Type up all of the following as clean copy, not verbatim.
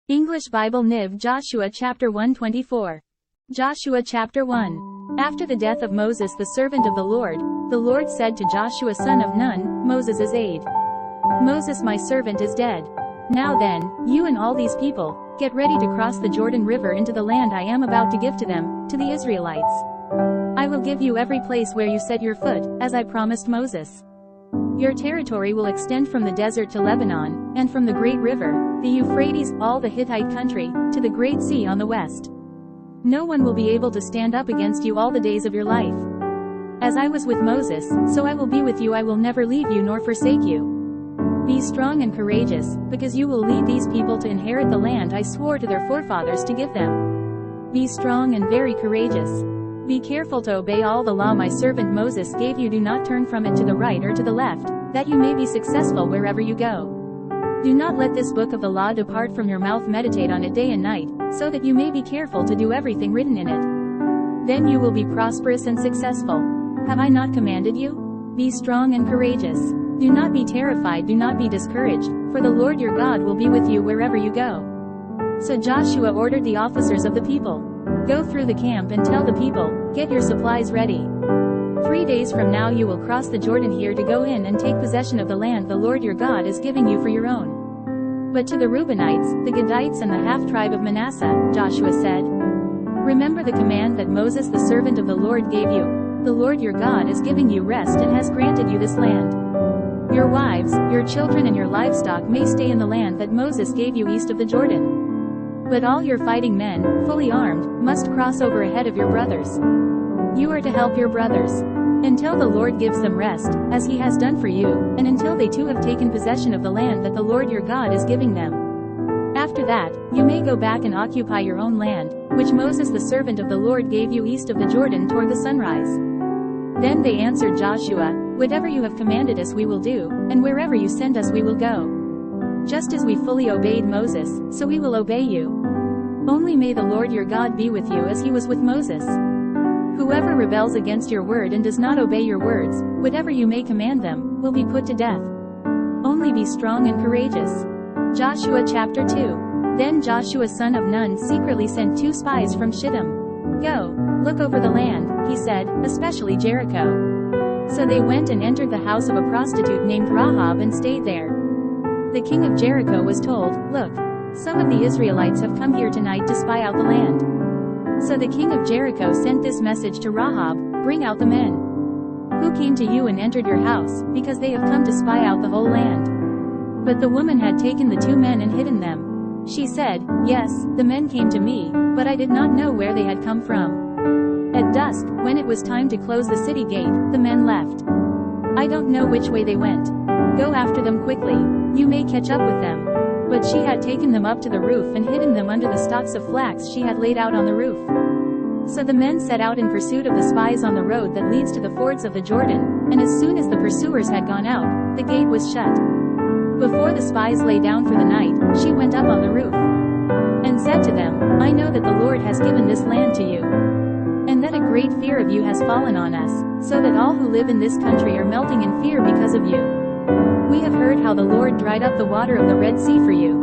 English Bible NIV Joshua chapter 1:24. Joshua chapter 1. After the death of Moses the servant of the Lord said to Joshua son of Nun, Moses' aide, Moses my servant is dead. Now then, you and all these people, get ready to cross the Jordan River into the land I am about to give to them, to the Israelites. I will give you every place where you set your foot, as I promised Moses. Your territory will extend from the desert to Lebanon, and from the great river, the Euphrates, all the Hittite country, to the great sea on the west. No one will be able to stand up against you all the days of your life. As I was with Moses, so I will be with you. I will never leave you nor forsake you. Be strong and courageous, because you will lead these people to inherit the land I swore to their forefathers to give them. Be strong and very courageous. Be careful to obey all the law my servant Moses gave you. Do not turn from it to the right or to the left, that you may be successful wherever you go. Do not let this book of the law depart from your mouth. Meditate on it day and night, so that you may be careful to do everything written in it. Then you will be prosperous and successful. Have I not commanded you? Be strong and courageous. Do not be terrified, do not be discouraged, for the Lord your God will be with you wherever you go. So Joshua ordered the officers of the people, go through the camp and tell the people, get your supplies ready. 3 days from now you will cross the Jordan here to go in and take possession of the land the Lord your God is giving you for your own. But to the Reubenites, the Gadites and the half-tribe of Manasseh, Joshua said, remember the command that Moses the servant of the Lord gave you. The Lord your God is giving you rest and has granted you this land. Your wives, your children and your livestock may stay in the land that Moses gave you east of the Jordan. But all your fighting men, fully armed, must cross over ahead of your brothers. You are to help your brothers, until the Lord gives them rest, as he has done for you, and until they too have taken possession of the land that the Lord your God is giving them. After that, you may go back and occupy your own land, which Moses the servant of the Lord gave you east of the Jordan toward the sunrise. Then they answered Joshua, whatever you have commanded us we will do, and wherever you send us we will go. Just as we fully obeyed Moses, so we will obey you. Only may the Lord your God be with you as he was with Moses. Whoever rebels against your word and does not obey your words, whatever you may command them, will be put to death. Only be strong and courageous. Joshua chapter 2. Then Joshua son of Nun secretly sent 2 spies from Shittim. Go, look over the land, he said, especially Jericho. So they went and entered the house of a prostitute named Rahab and stayed there. The king of Jericho was told, look, some of the Israelites have come here tonight to spy out the land. So the king of Jericho sent this message to Rahab, bring out the men who came to you and entered your house, because they have come to spy out the whole land. But the woman had taken the 2 men and hidden them. She said, yes, the men came to me, but I did not know where they had come from. At dusk, when it was time to close the city gate, the men left. I don't know which way they went. Go after them quickly. You may catch up with them. But she had taken them up to the roof and hidden them under the stalks of flax she had laid out on the roof. So the men set out in pursuit of the spies on the road that leads to the fords of the Jordan, and as soon as the pursuers had gone out, the gate was shut. Before the spies lay down for the night, she went up on the roof and said to them, I know that the Lord has given this land to you, and that a great fear of you has fallen on us, so that all who live in this country are melting in fear because of you. We have heard how the Lord dried up the water of the Red Sea for you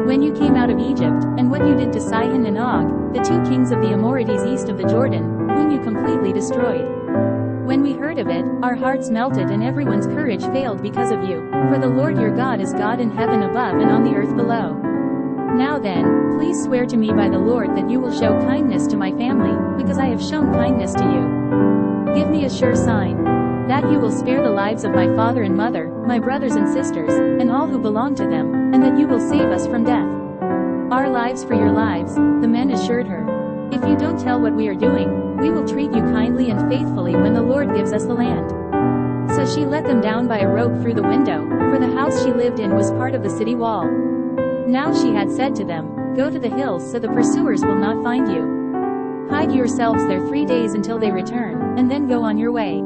when you came out of Egypt, and what you did to Sihon and Og, the 2 kings of the Amorites east of the Jordan, whom you completely destroyed. When we heard of it, our hearts melted and everyone's courage failed because of you, for the Lord your God is God in heaven above and on the earth below. Now then, please swear to me by the Lord that you will show kindness to my family, because I have shown kindness to you. Give me a sure sign that you will spare the lives of my father and mother, my brothers and sisters, and all who belong to them, and that you will save us from death. Our lives for your lives, the men assured her. If you don't tell what we are doing, we will treat you kindly and faithfully when the Lord gives us the land. So she let them down by a rope through the window, for the house she lived in was part of the city wall. Now she had said to them, go to the hills so the pursuers will not find you. Hide yourselves there 3 days until they return, and then go on your way.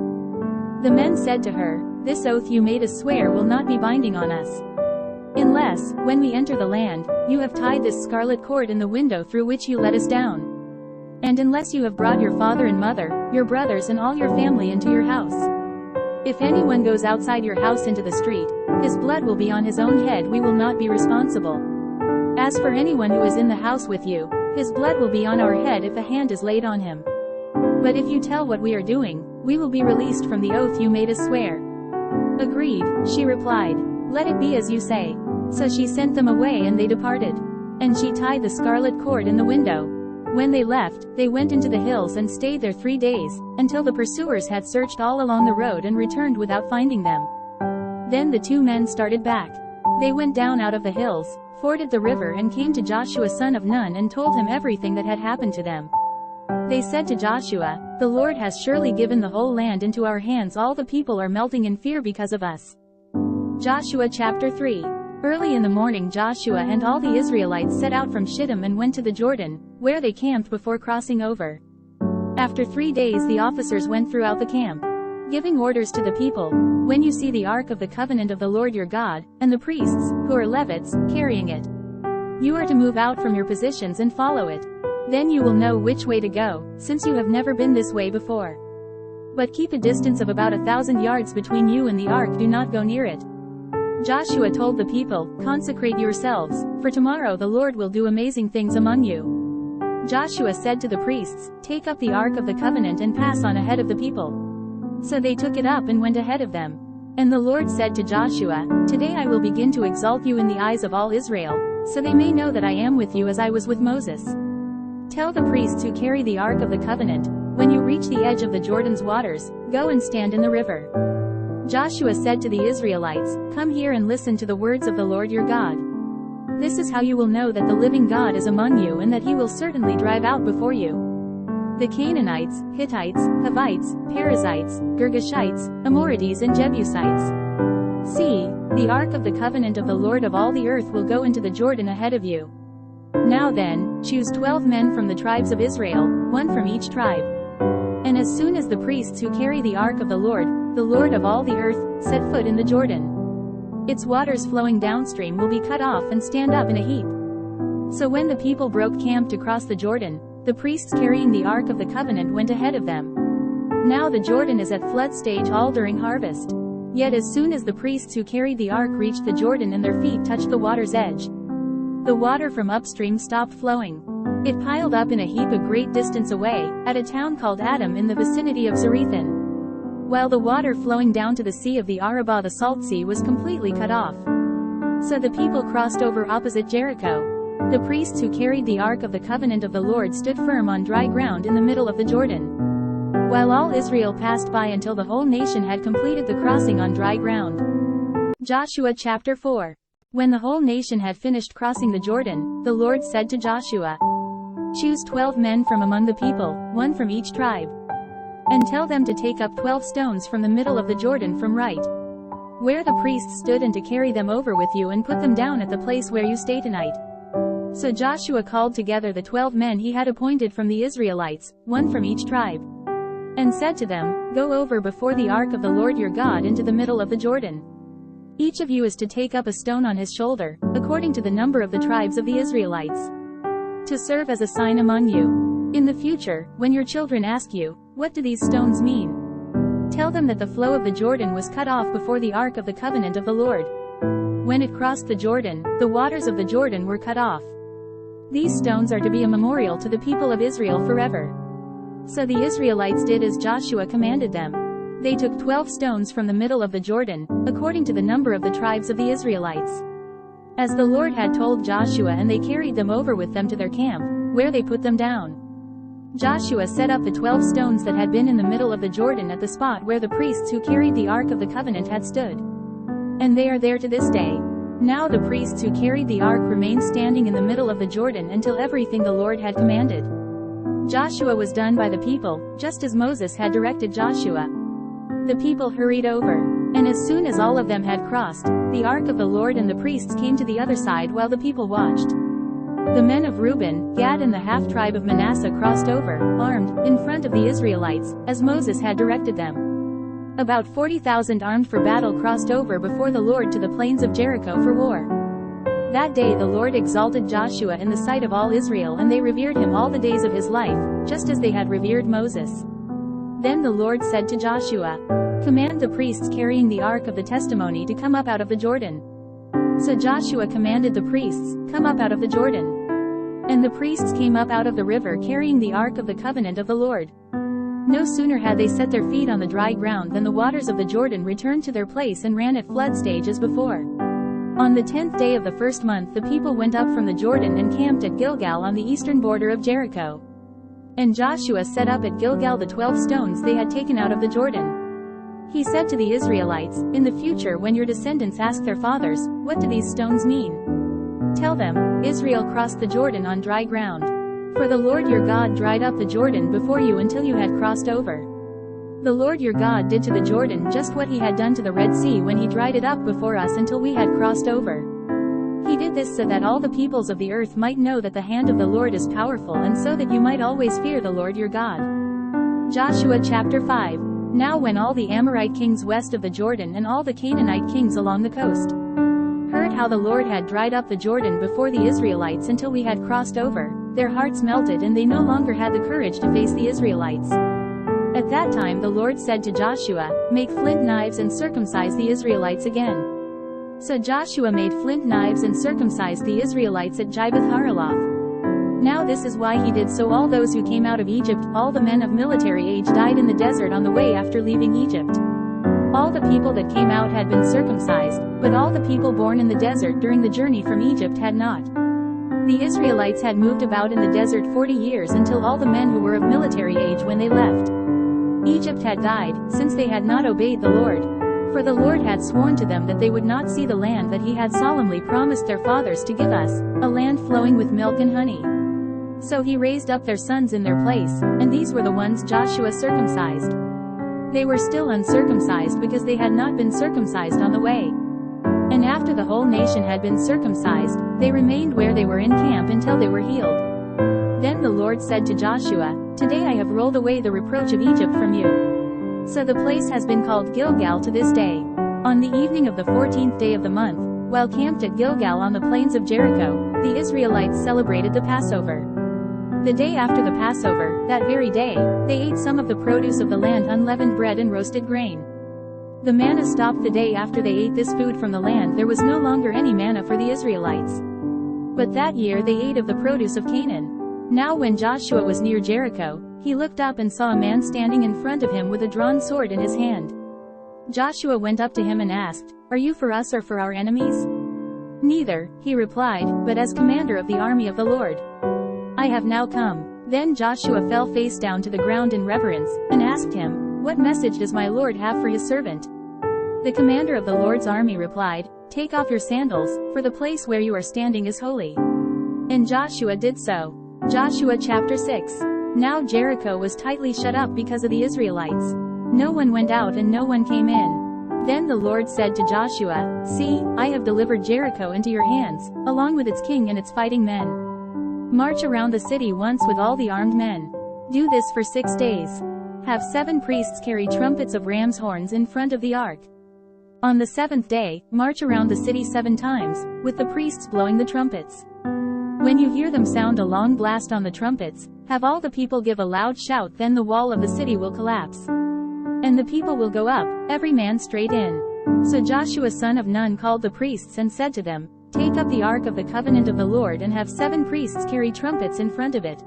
The men said to her, this oath you made us swear will not be binding on us, unless, when we enter the land, you have tied this scarlet cord in the window through which you let us down, and unless you have brought your father and mother, your brothers and all your family into your house. If anyone goes outside your house into the street, his blood will be on his own head. We will not be responsible. As for anyone who is in the house with you, his blood will be on our head if a hand is laid on him. But if you tell what we are doing, we will be released from the oath you made us swear." "Agreed," she replied. "Let it be as you say." So she sent them away and they departed. And she tied the scarlet cord in the window. When they left, they went into the hills and stayed there 3 days, until the pursuers had searched all along the road and returned without finding them. Then the 2 men started back. They went down out of the hills, forded the river and came to Joshua son of Nun and told him everything that had happened to them. They said to Joshua, "The Lord has surely given the whole land into our hands. All the people are melting in fear because of us." Joshua chapter 3. Early in the morning Joshua and all the Israelites set out from Shittim and went to the Jordan, where they camped before crossing over. After 3 days the officers went throughout the camp, giving orders to the people, "When you see the ark of the covenant of the Lord your God, and the priests, who are Levites, carrying it, you are to move out from your positions and follow it. Then you will know which way to go, since you have never been this way before. But keep a distance of about 1,000 yards between you and the ark. Do not go near it." Joshua told the people, "Consecrate yourselves, for tomorrow the Lord will do amazing things among you." Joshua said to the priests, "Take up the ark of the covenant and pass on ahead of the people." So they took it up and went ahead of them. And the Lord said to Joshua, "Today I will begin to exalt you in the eyes of all Israel, so they may know that I am with you as I was with Moses. Tell the priests who carry the ark of the covenant, when you reach the edge of the Jordan's waters, go and stand in the river." Joshua said to the Israelites, "Come here and listen to the words of the Lord your God. This is how you will know that the living God is among you and that he will certainly drive out before you the Canaanites, Hittites, Hivites, Perizzites, Girgashites, Amorites and Jebusites. See, the ark of the covenant of the Lord of all the earth will go into the Jordan ahead of you. Now then, choose 12 men from the tribes of Israel, 1 from each tribe. And as soon as the priests who carry the ark of the Lord of all the earth, set foot in the Jordan, its waters flowing downstream will be cut off and stand up in a heap." So when the people broke camp to cross the Jordan, the priests carrying the ark of the covenant went ahead of them. Now the Jordan is at flood stage all during harvest. Yet as soon as the priests who carried the ark reached the Jordan and their feet touched the water's edge, the water from upstream stopped flowing. It piled up in a heap a great distance away, at a town called Adam in the vicinity of Zarethan, while the water flowing down to the sea of the Arabah, the salt sea, was completely cut off. So the people crossed over opposite Jericho. The priests who carried the ark of the covenant of the Lord stood firm on dry ground in the middle of the Jordan, while all Israel passed by until the whole nation had completed the crossing on dry ground. Joshua chapter 4. When the whole nation had finished crossing the Jordan, the Lord said to Joshua, "Choose 12 men from among the people, 1 from each tribe. And tell them to take up 12 stones from the middle of the Jordan from right where the priests stood and to carry them over with you and put them down at the place where you stay tonight." So Joshua called together the 12 men he had appointed from the Israelites, 1 from each tribe, and said to them, "Go over before the ark of the Lord your God into the middle of the Jordan. Each of you is to take up a stone on his shoulder, according to the number of the tribes of the Israelites, to serve as a sign among you. In the future, when your children ask you, 'What do these stones mean?' tell them that the flow of the Jordan was cut off before the ark of the covenant of the Lord. When it crossed the Jordan, the waters of the Jordan were cut off. These stones are to be a memorial to the people of Israel forever." So the Israelites did as Joshua commanded them. They took 12 stones from the middle of the Jordan, according to the number of the tribes of the Israelites, as the Lord had told Joshua, and they carried them over with them to their camp, where they put them down. Joshua set up the 12 stones that had been in the middle of the Jordan at the spot where the priests who carried the ark of the covenant had stood. And they are there to this day. Now the priests who carried the ark remained standing in the middle of the Jordan until everything the Lord had commanded Joshua was done by the people, just as Moses had directed Joshua. The people hurried over, and as soon as all of them had crossed, the ark of the Lord and the priests came to the other side while the people watched. The men of Reuben, Gad and the half-tribe of Manasseh crossed over, armed, in front of the Israelites, as Moses had directed them. About 40,000 armed for battle crossed over before the Lord to the plains of Jericho for war. That day the Lord exalted Joshua in the sight of all Israel, and they revered him all the days of his life, just as they had revered Moses. Then the Lord said to Joshua, "Command the priests carrying the ark of the testimony to come up out of the Jordan." So Joshua commanded the priests, "Come up out of the Jordan." And the priests came up out of the river carrying the ark of the covenant of the Lord. No sooner had they set their feet on the dry ground than the waters of the Jordan returned to their place and ran at flood stage as before. On the 10th day of the first month the people went up from the Jordan and camped at Gilgal on the eastern border of Jericho. And Joshua set up at Gilgal the 12 stones they had taken out of the Jordan. He said to the Israelites, "In the future when your descendants ask their fathers, 'What do these stones mean?' tell them, Israel crossed the Jordan on dry ground. For the Lord your God dried up the Jordan before you until you had crossed over. The Lord your God did to the Jordan just what he had done to the Red Sea when he dried it up before us until we had crossed over. He did this so that all the peoples of the earth might know that the hand of the Lord is powerful and so that you might always fear the Lord your God." Joshua chapter 5. Now when all the Amorite kings west of the Jordan and all the Canaanite kings along the coast heard how the Lord had dried up the Jordan before the Israelites until we had crossed over, their hearts melted and they no longer had the courage to face the Israelites. At that time the Lord said to Joshua, "Make flint knives and circumcise the Israelites again." So Joshua made flint knives and circumcised the Israelites at Gibeath-Haraloth. Now this is why he did so. All those who came out of Egypt, all the men of military age, died in the desert on the way after leaving Egypt. All the people that came out had been circumcised, but all the people born in the desert during the journey from Egypt had not. The Israelites had moved about in the desert 40 years until all the men who were of military age when they left Egypt had died, since they had not obeyed the Lord. For the Lord had sworn to them that they would not see the land that he had solemnly promised their fathers to give us, a land flowing with milk and honey. So he raised up their sons in their place, and these were the ones Joshua circumcised. They were still uncircumcised because they had not been circumcised on the way. And after the whole nation had been circumcised, they remained where they were in camp until they were healed. Then the Lord said to Joshua, "Today I have rolled away the reproach of Egypt from you." So the place has been called Gilgal to this day. On the evening of the 14th day of the month, while camped at Gilgal on the plains of Jericho, the Israelites celebrated the Passover. The day after the Passover, that very day, they ate some of the produce of the land, unleavened bread and roasted grain. The manna stopped the day after they ate this food from the land. There was no longer any manna for the Israelites. But that year they ate of the produce of Canaan. Now when Joshua was near Jericho, he looked up and saw a man standing in front of him with a drawn sword in his hand. Joshua went up to him and asked, "Are you for us or for our enemies?" "Neither," he replied, "but as commander of the army of the Lord. I have now come." Then Joshua fell face down to the ground in reverence, and asked him, "What message does my Lord have for his servant?" The commander of the Lord's army replied, "Take off your sandals, for the place where you are standing is holy." And Joshua did so. Joshua chapter 6. Now Jericho was tightly shut up because of the Israelites. No one went out and no one came in. Then the Lord said to Joshua, "See, I have delivered Jericho into your hands, along with its king and its fighting men. March around the city once with all the armed men. Do this for 6 days. Have 7 priests carry trumpets of ram's horns in front of the ark. On the 7th day, march around the city 7 times, with the priests blowing the trumpets. When you hear them sound a long blast on the trumpets, have all the people give a loud shout, then the wall of the city will collapse. And the people will go up, every man straight in." So Joshua son of Nun called the priests and said to them, "Take up the ark of the covenant of the Lord and have 7 priests carry trumpets in front of it."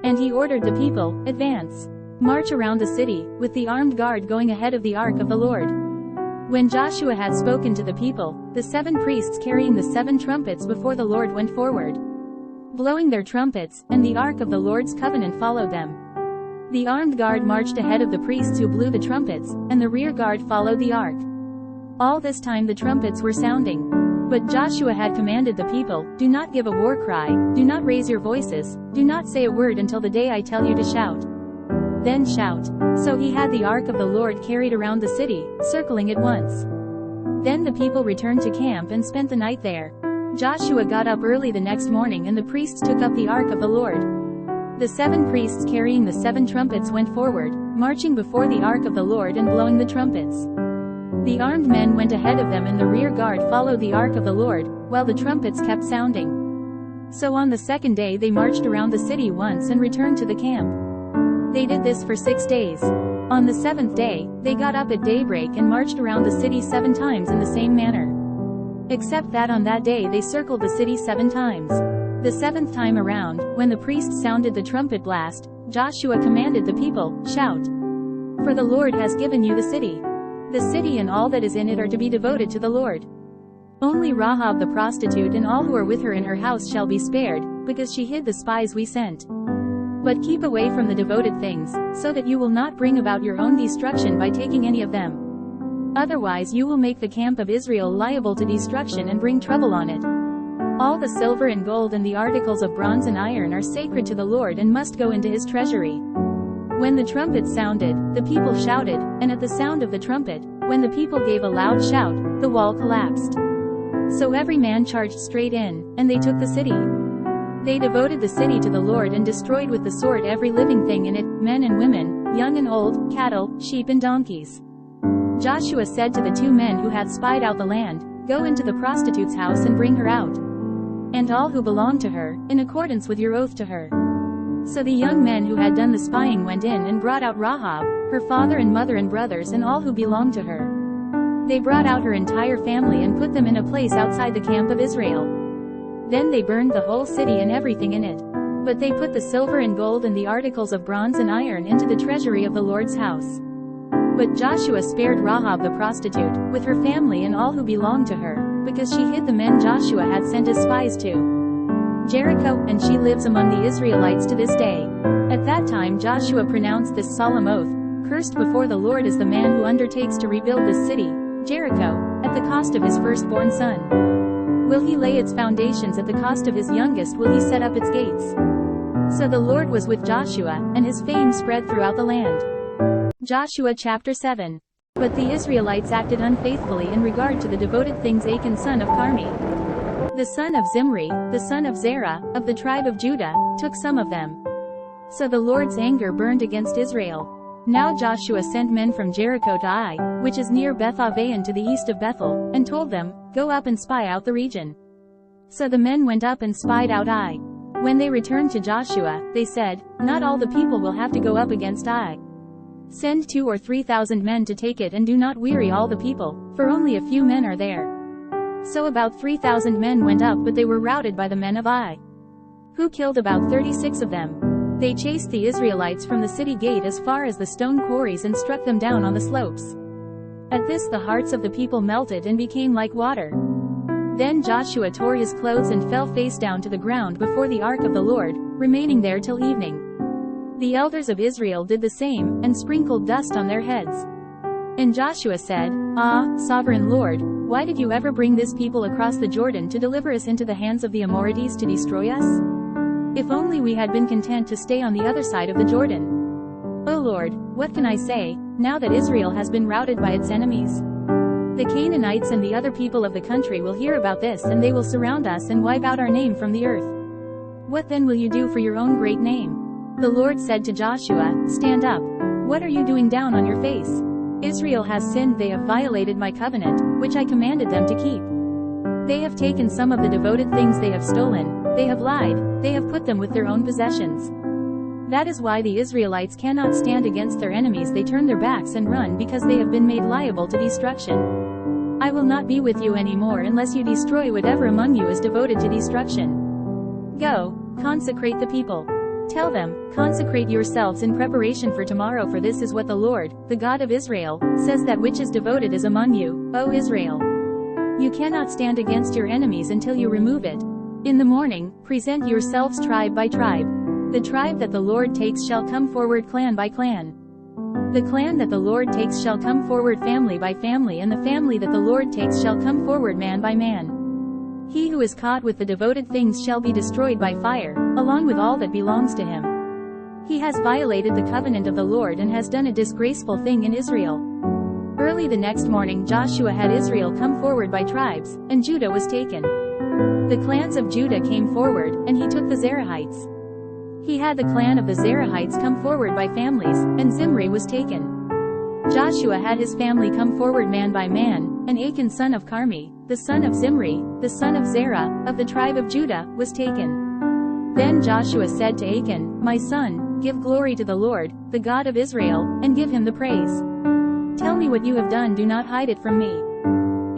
And he ordered the people, "Advance. March around the city, with the armed guard going ahead of the ark of the Lord." When Joshua had spoken to the people, the 7 priests carrying the 7 trumpets before the Lord went forward, blowing their trumpets, and the ark of the Lord's covenant followed them. The armed guard marched ahead of the priests who blew the trumpets, and the rear guard followed the ark. All this time the trumpets were sounding. But Joshua had commanded the people, "Do not give a war cry, do not raise your voices, do not say a word until the day I tell you to shout. Then shout." So he had the ark of the Lord carried around the city, circling it once. Then the people returned to camp and spent the night there. Joshua got up early the next morning and the priests took up the ark of the Lord. The 7 priests carrying the 7 trumpets went forward, marching before the ark of the Lord and blowing the trumpets. The armed men went ahead of them and the rear guard followed the ark of the Lord, while the trumpets kept sounding. So on the 2nd day they marched around the city once and returned to the camp. They did this for 6 days. On the 7th day, they got up at daybreak and marched around the city 7 times in the same manner. Except that on that day they circled the city 7 times. The 7th time around, when the priest sounded the trumpet blast, Joshua commanded the people, "Shout! For the Lord has given you the city. The city and all that is in it are to be devoted to the Lord. Only Rahab the prostitute and all who are with her in her house shall be spared, because she hid the spies we sent. But keep away from the devoted things, so that you will not bring about your own destruction by taking any of them. Otherwise you will make the camp of Israel liable to destruction and bring trouble on it. All the silver and gold and the articles of bronze and iron are sacred to the Lord and must go into his treasury." When the trumpet sounded, the people shouted, and at the sound of the trumpet, when the people gave a loud shout, the wall collapsed. So every man charged straight in, and they took the city. They devoted the city to the Lord and destroyed with the sword every living thing in it, men and women, young and old, cattle, sheep and donkeys. Joshua said to the 2 men who had spied out the land, "Go into the prostitute's house and bring her out, and all who belong to her, in accordance with your oath to her." So the young men who had done the spying went in and brought out Rahab, her father and mother and brothers and all who belonged to her. They brought out her entire family and put them in a place outside the camp of Israel. Then they burned the whole city and everything in it. But they put the silver and gold and the articles of bronze and iron into the treasury of the Lord's house. But Joshua spared Rahab the prostitute, with her family and all who belonged to her, because she hid the men Joshua had sent as spies to Jericho, and she lives among the Israelites to this day. At that time Joshua pronounced this solemn oath, "Cursed before the Lord is the man who undertakes to rebuild this city, Jericho, at the cost of his firstborn son. Will he lay its foundations at the cost of his youngest? Will he set up its gates?" So the Lord was with Joshua, and his fame spread throughout the land. Joshua chapter 7. But the Israelites acted unfaithfully in regard to the devoted things. Achan son of Carmi, the son of Zimri, the son of Zerah, of the tribe of Judah, took some of them. So the Lord's anger burned against Israel. Now Joshua sent men from Jericho to Ai, which is near Beth-aven to the east of Bethel, and told them, "Go up and spy out the region." So the men went up and spied out Ai. When they returned to Joshua, they said, "Not all the people will have to go up against Ai. Send 2,000 or 3,000 men to take it, and do not weary all the people, for only a few men are there." So about 3,000 men went up, but they were routed by the men of Ai, who killed about 36 of them. They chased the Israelites from the city gate as far as the stone quarries and struck them down on the slopes. At this the hearts of the people melted and became like water. Then Joshua tore his clothes and fell face down to the ground before the ark of the Lord, remaining there till evening. The elders of Israel did the same, and sprinkled dust on their heads. And Joshua said, "Ah, sovereign Lord, why did you ever bring this people across the Jordan to deliver us into the hands of the Amorites to destroy us? If only we had been content to stay on the other side of the Jordan. O Lord, what can I say, now that Israel has been routed by its enemies? The Canaanites and the other people of the country will hear about this, and they will surround us and wipe out our name from the earth. What then will you do for your own great name?" The Lord said to Joshua, "Stand up. What are you doing down on your face? Israel has sinned. They have violated my covenant, which I commanded them to keep. They have taken some of the devoted things they have stolen, they have lied, they have put them with their own possessions. That is why the Israelites cannot stand against their enemies. They turn their backs and run because they have been made liable to destruction. I will not be with you anymore unless you destroy whatever among you is devoted to destruction. Go, consecrate the people. Tell them, consecrate yourselves in preparation for tomorrow, for this is what the Lord, the God of Israel, says, that which is devoted is among you, O Israel. You cannot stand against your enemies until you remove it. In the morning, present yourselves tribe by tribe. The tribe that the Lord takes shall come forward clan by clan. The clan that the Lord takes shall come forward family by family, and the family that the Lord takes shall come forward man by man. He who is caught with the devoted things shall be destroyed by fire, along with all that belongs to him. He has violated the covenant of the Lord and has done a disgraceful thing in Israel." Early the next morning Joshua had Israel come forward by tribes, and Judah was taken. The clans of Judah came forward, and he took the Zerahites. He had the clan of the Zerahites come forward by families, and Zimri was taken. Joshua had his family come forward man by man, and Achan son of Carmi, the son of Zimri, the son of Zerah, of the tribe of Judah, was taken. Then Joshua said to Achan, "My son, give glory to the Lord, the God of Israel, and give him the praise. Tell me what you have done, do not hide it from me."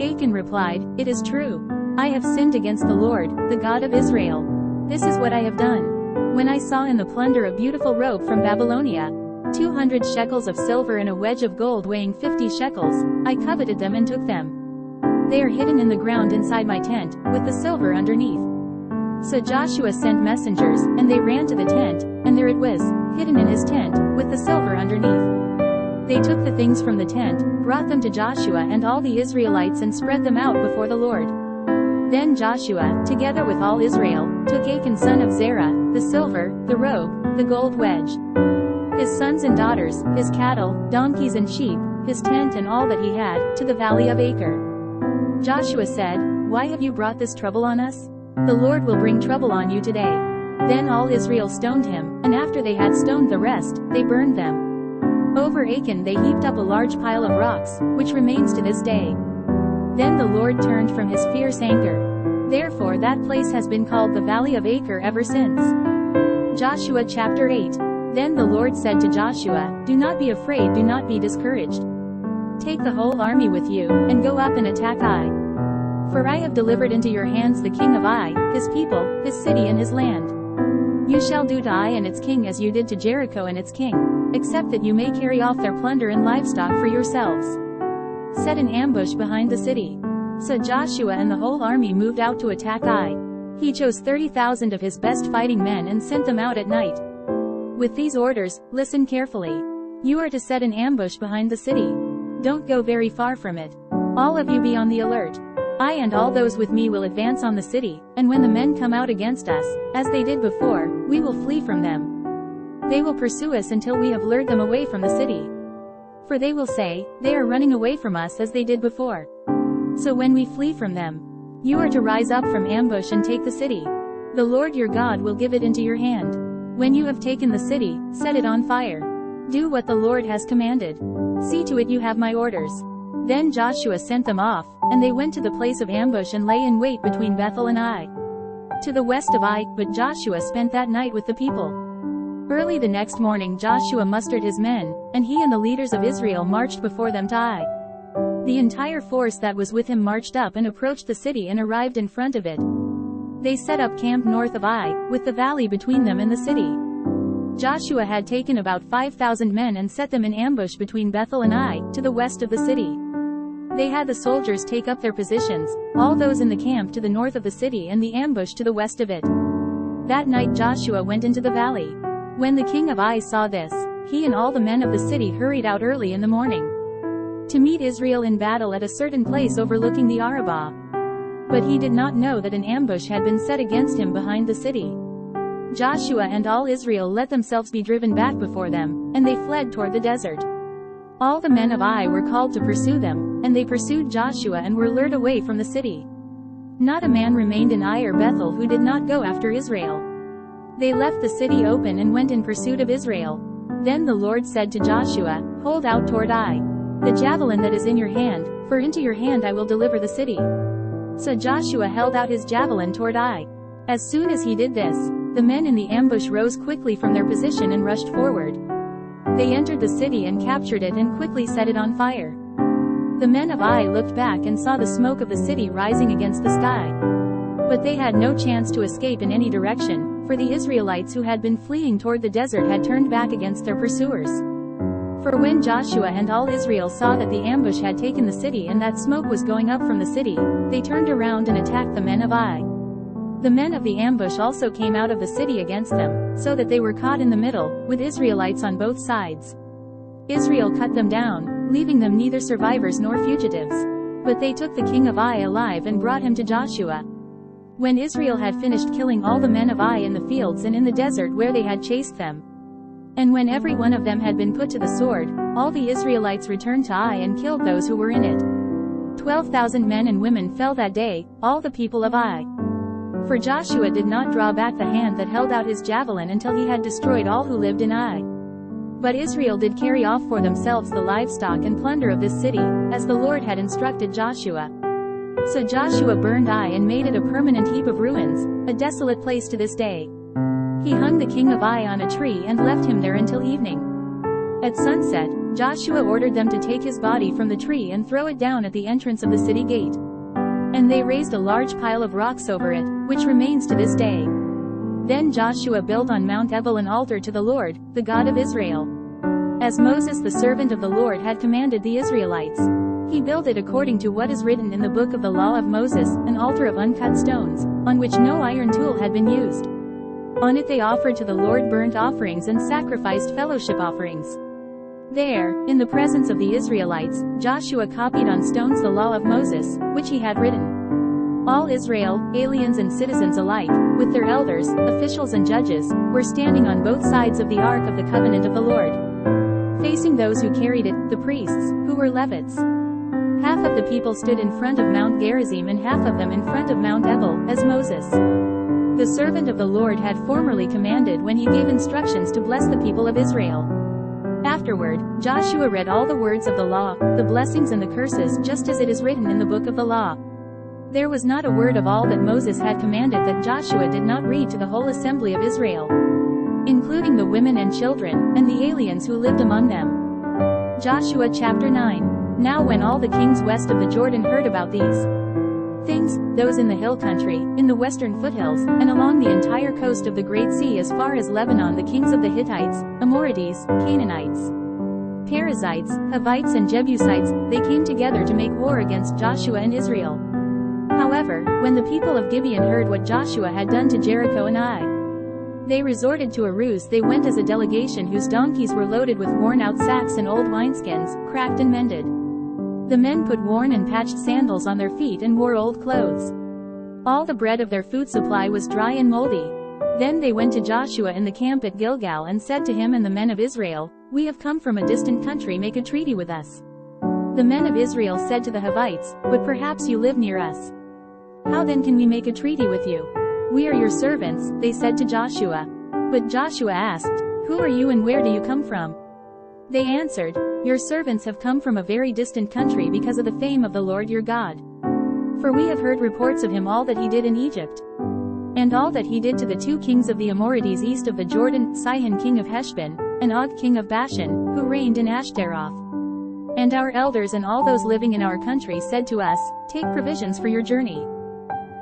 Achan replied, "It is true. I have sinned against the Lord, the God of Israel. This is what I have done. When I saw in the plunder a beautiful robe from Babylonia, 200 shekels of silver and a wedge of gold weighing 50 shekels, I coveted them and took them. They are hidden in the ground inside my tent, with the silver underneath." So Joshua sent messengers, and they ran to the tent, and there it was, hidden in his tent, with the silver underneath. They took the things from the tent, brought them to Joshua and all the Israelites and spread them out before the Lord. Then Joshua, together with all Israel, took Achan son of Zerah, the silver, the robe, the gold wedge, his sons and daughters, his cattle, donkeys and sheep, his tent and all that he had, to the valley of Achor. Joshua said, "Why have you brought this trouble on us? The Lord will bring trouble on you today." Then all Israel stoned him, and after they had stoned the rest, they burned them. Over Achan they heaped up a large pile of rocks, which remains to this day. Then the Lord turned from his fierce anger. Therefore that place has been called the Valley of Achor ever since. Joshua chapter 8. Then the Lord said to Joshua, "Do not be afraid, do not be discouraged. Take the whole army with you, and go up and attack Ai. For I have delivered into your hands the king of Ai, his people, his city and his land. You shall do to Ai and its king as you did to Jericho and its king, except that you may carry off their plunder and livestock for yourselves. Set an ambush behind the city." So Joshua and the whole army moved out to attack Ai. He chose 30,000 of his best fighting men and sent them out at night. With these orders, listen carefully. You are to set an ambush behind the city. Don't go very far from it. All of you be on the alert. I and all those with me will advance on the city, and when the men come out against us, as they did before, we will flee from them. They will pursue us until we have lured them away from the city. For they will say, "They are running away from us as they did before." So when we flee from them, you are to rise up from ambush and take the city. The Lord your God will give it into your hand. When you have taken the city, set it on fire. Do what the Lord has commanded. See to it you have my orders. Then Joshua sent them off, and they went to the place of ambush and lay in wait between Bethel and Ai, to the west of Ai, but Joshua spent that night with the people. Early the next morning Joshua mustered his men, and he and the leaders of Israel marched before them to Ai. The entire force that was with him marched up and approached the city and arrived in front of it. They set up camp north of Ai, with the valley between them and the city. Joshua had taken about 5,000 men and set them in ambush between Bethel and Ai, to the west of the city. They had the soldiers take up their positions, all those in the camp to the north of the city and the ambush to the west of it. That night Joshua went into the valley. When the king of Ai saw this, he and all the men of the city hurried out early in the morning to meet Israel in battle at a certain place overlooking the Arabah. But he did not know that an ambush had been set against him behind the city. Joshua and all Israel let themselves be driven back before them, and they fled toward the desert. All the men of Ai were called to pursue them, and they pursued Joshua and were lured away from the city. Not a man remained in Ai or Bethel who did not go after Israel. They left the city open and went in pursuit of Israel. Then the Lord said to Joshua, "Hold out toward Ai the javelin that is in your hand, for into your hand I will deliver the city." So Joshua held out his javelin toward Ai. As soon as he did this, the men in the ambush rose quickly from their position and rushed forward. They entered the city and captured it and quickly set it on fire. The men of Ai looked back and saw the smoke of the city rising against the sky. But they had no chance to escape in any direction, for the Israelites who had been fleeing toward the desert had turned back against their pursuers. For when Joshua and all Israel saw that the ambush had taken the city and that smoke was going up from the city, they turned around and attacked the men of Ai. The men of the ambush also came out of the city against them, so that they were caught in the middle, with Israelites on both sides. Israel cut them down, leaving them neither survivors nor fugitives. But they took the king of Ai alive and brought him to Joshua. When Israel had finished killing all the men of Ai in the fields and in the desert where they had chased them, and when every one of them had been put to the sword, all the Israelites returned to Ai and killed those who were in it. 12,000 men and women fell that day, all the people of Ai. For Joshua did not draw back the hand that held out his javelin until he had destroyed all who lived in Ai. But Israel did carry off for themselves the livestock and plunder of this city, as the Lord had instructed Joshua. So Joshua burned Ai and made it a permanent heap of ruins, a desolate place to this day. He hung the king of Ai on a tree and left him there until evening. At sunset, Joshua ordered them to take his body from the tree and throw it down at the entrance of the city gate. And they raised a large pile of rocks over it, which remains to this day. Then Joshua built on Mount Ebal an altar to the Lord, the God of Israel. As Moses the servant of the Lord had commanded the Israelites. He built it according to what is written in the book of the law of Moses, an altar of uncut stones, on which no iron tool had been used. On it they offered to the Lord burnt offerings and sacrificed fellowship offerings. There, in the presence of the Israelites, Joshua copied on stones the law of Moses, which he had written. All Israel, aliens and citizens alike, with their elders, officials and judges, were standing on both sides of the Ark of the Covenant of the Lord. Facing those who carried it, the priests, who were Levites. Half of the people stood in front of Mount Gerizim and half of them in front of Mount Ebal, as Moses, the servant of the Lord, had formerly commanded when he gave instructions to bless the people of Israel. Afterward, Joshua read all the words of the law, the blessings and the curses, just as it is written in the book of the law. There was not a word of all that Moses had commanded that Joshua did not read to the whole assembly of Israel, including the women and children, and the aliens who lived among them. Joshua chapter 9. Now when all the kings west of the Jordan heard about these things, those in the hill country, in the western foothills, and along the entire coast of the Great Sea as far as Lebanon, the kings of the Hittites, Amorites, Canaanites, Perizzites, Hivites and Jebusites, they came together to make war against Joshua and Israel. However, when the people of Gibeon heard what Joshua had done to Jericho and Ai, they resorted to a ruse. They went as a delegation whose donkeys were loaded with worn-out sacks and old wineskins, cracked and mended. The men put worn and patched sandals on their feet and wore old clothes. All the bread of their food supply was dry and moldy. Then they went to Joshua in the camp at Gilgal and said to him and the men of Israel, "We have come from a distant country, make a treaty with us." The men of Israel said to the Hivites, "But perhaps you live near us. How then can we make a treaty with you? We are your servants," they said to Joshua. But Joshua asked, "Who are you and where do you come from?" They answered, "Your servants have come from a very distant country because of the fame of the Lord your God. For we have heard reports of him, all that he did in Egypt, and all that he did to the two kings of the Amorites east of the Jordan, Sihon king of Heshbon, and Og king of Bashan, who reigned in Ashtaroth. And our elders and all those living in our country said to us, 'Take provisions for your journey.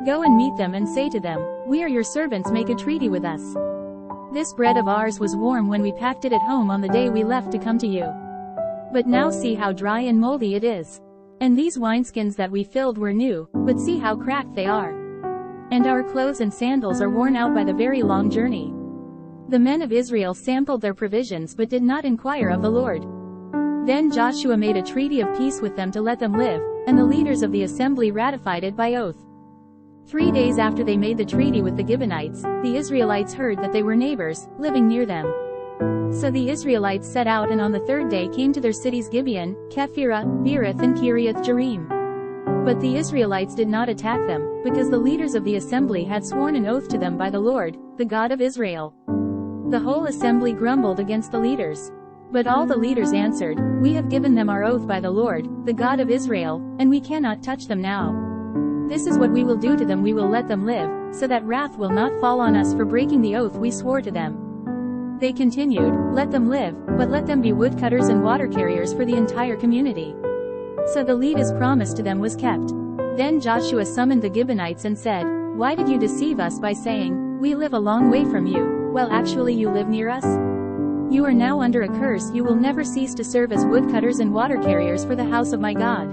Go and meet them and say to them, "We are your servants, make a treaty with us." This bread of ours was warm when we packed it at home on the day we left to come to you. But now see how dry and moldy it is. And these wineskins that we filled were new, but see how cracked they are. And our clothes and sandals are worn out by the very long journey." The men of Israel sampled their provisions but did not inquire of the Lord. Then Joshua made a treaty of peace with them to let them live, and the leaders of the assembly ratified it by oath. 3 days after they made the treaty with the Gibeonites, the Israelites heard that they were neighbors, living near them. So the Israelites set out and on the third day came to their cities Gibeon, Kephirah, Beeroth and Kiriath Jearim. But the Israelites did not attack them, because the leaders of the assembly had sworn an oath to them by the Lord, the God of Israel. The whole assembly grumbled against the leaders. But all the leaders answered, "We have given them our oath by the Lord, the God of Israel, and we cannot touch them now. This is what we will do to them, we will let them live, so that wrath will not fall on us for breaking the oath we swore to them." They continued, "Let them live, but let them be woodcutters and water carriers for the entire community." So the lead as promised to them was kept. Then Joshua summoned the Gibeonites and said, "Why did you deceive us by saying, 'We live a long way from you,' while actually you live near us? You are now under a curse, you will never cease to serve as woodcutters and water carriers for the house of my God."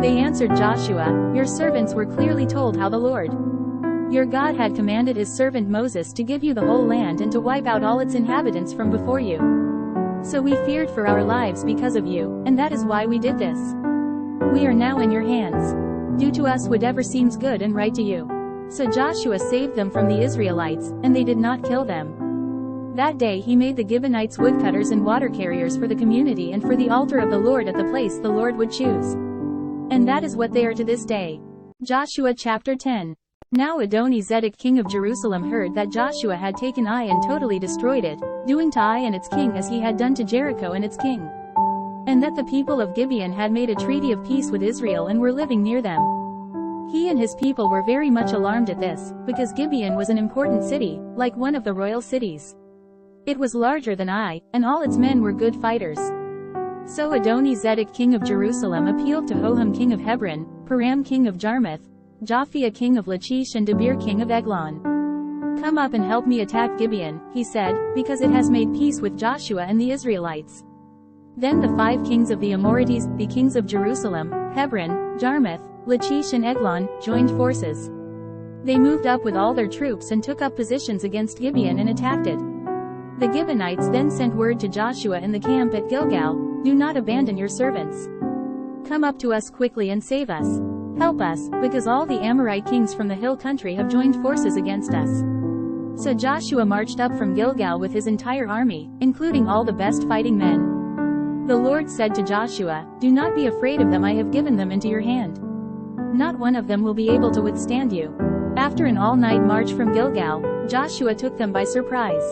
They answered Joshua, "Your servants were clearly told how the Lord your God had commanded his servant Moses to give you the whole land and to wipe out all its inhabitants from before you. So we feared for our lives because of you, and that is why we did this. We are now in your hands. Do to us whatever seems good and right to you." So Joshua saved them from the Israelites, and they did not kill them. That day he made the Gibeonites woodcutters and water carriers for the community and for the altar of the Lord at the place the Lord would choose. And that is what they are to this day. Joshua chapter 10. Now Adoni-Zedek king of Jerusalem heard that Joshua had taken Ai and totally destroyed it, doing to Ai and its king as he had done to Jericho and its king. And that the people of Gibeon had made a treaty of peace with Israel and were living near them. He and his people were very much alarmed at this, because Gibeon was an important city, like one of the royal cities. It was larger than Ai, and all its men were good fighters. So Adoni-Zedek king of Jerusalem appealed to Hoham king of Hebron, Param king of Jarmuth, Japhia king of Lachish and Debir king of Eglon. Come up and help me attack Gibeon, he said, because it has made peace with Joshua and the Israelites. Then the 5 kings of the Amorites, the kings of Jerusalem, Hebron, Jarmuth, Lachish and Eglon, joined forces. They moved up with all their troops and took up positions against Gibeon and attacked it. The Gibeonites then sent word to Joshua in the camp at Gilgal, "Do not abandon your servants. Come up to us quickly and save us. Help us, because all the Amorite kings from the hill country have joined forces against us." So Joshua marched up from Gilgal with his entire army, including all the best fighting men. The Lord said to Joshua, "Do not be afraid of them, I have given them into your hand. Not one of them will be able to withstand you." After an all-night march from Gilgal, Joshua took them by surprise.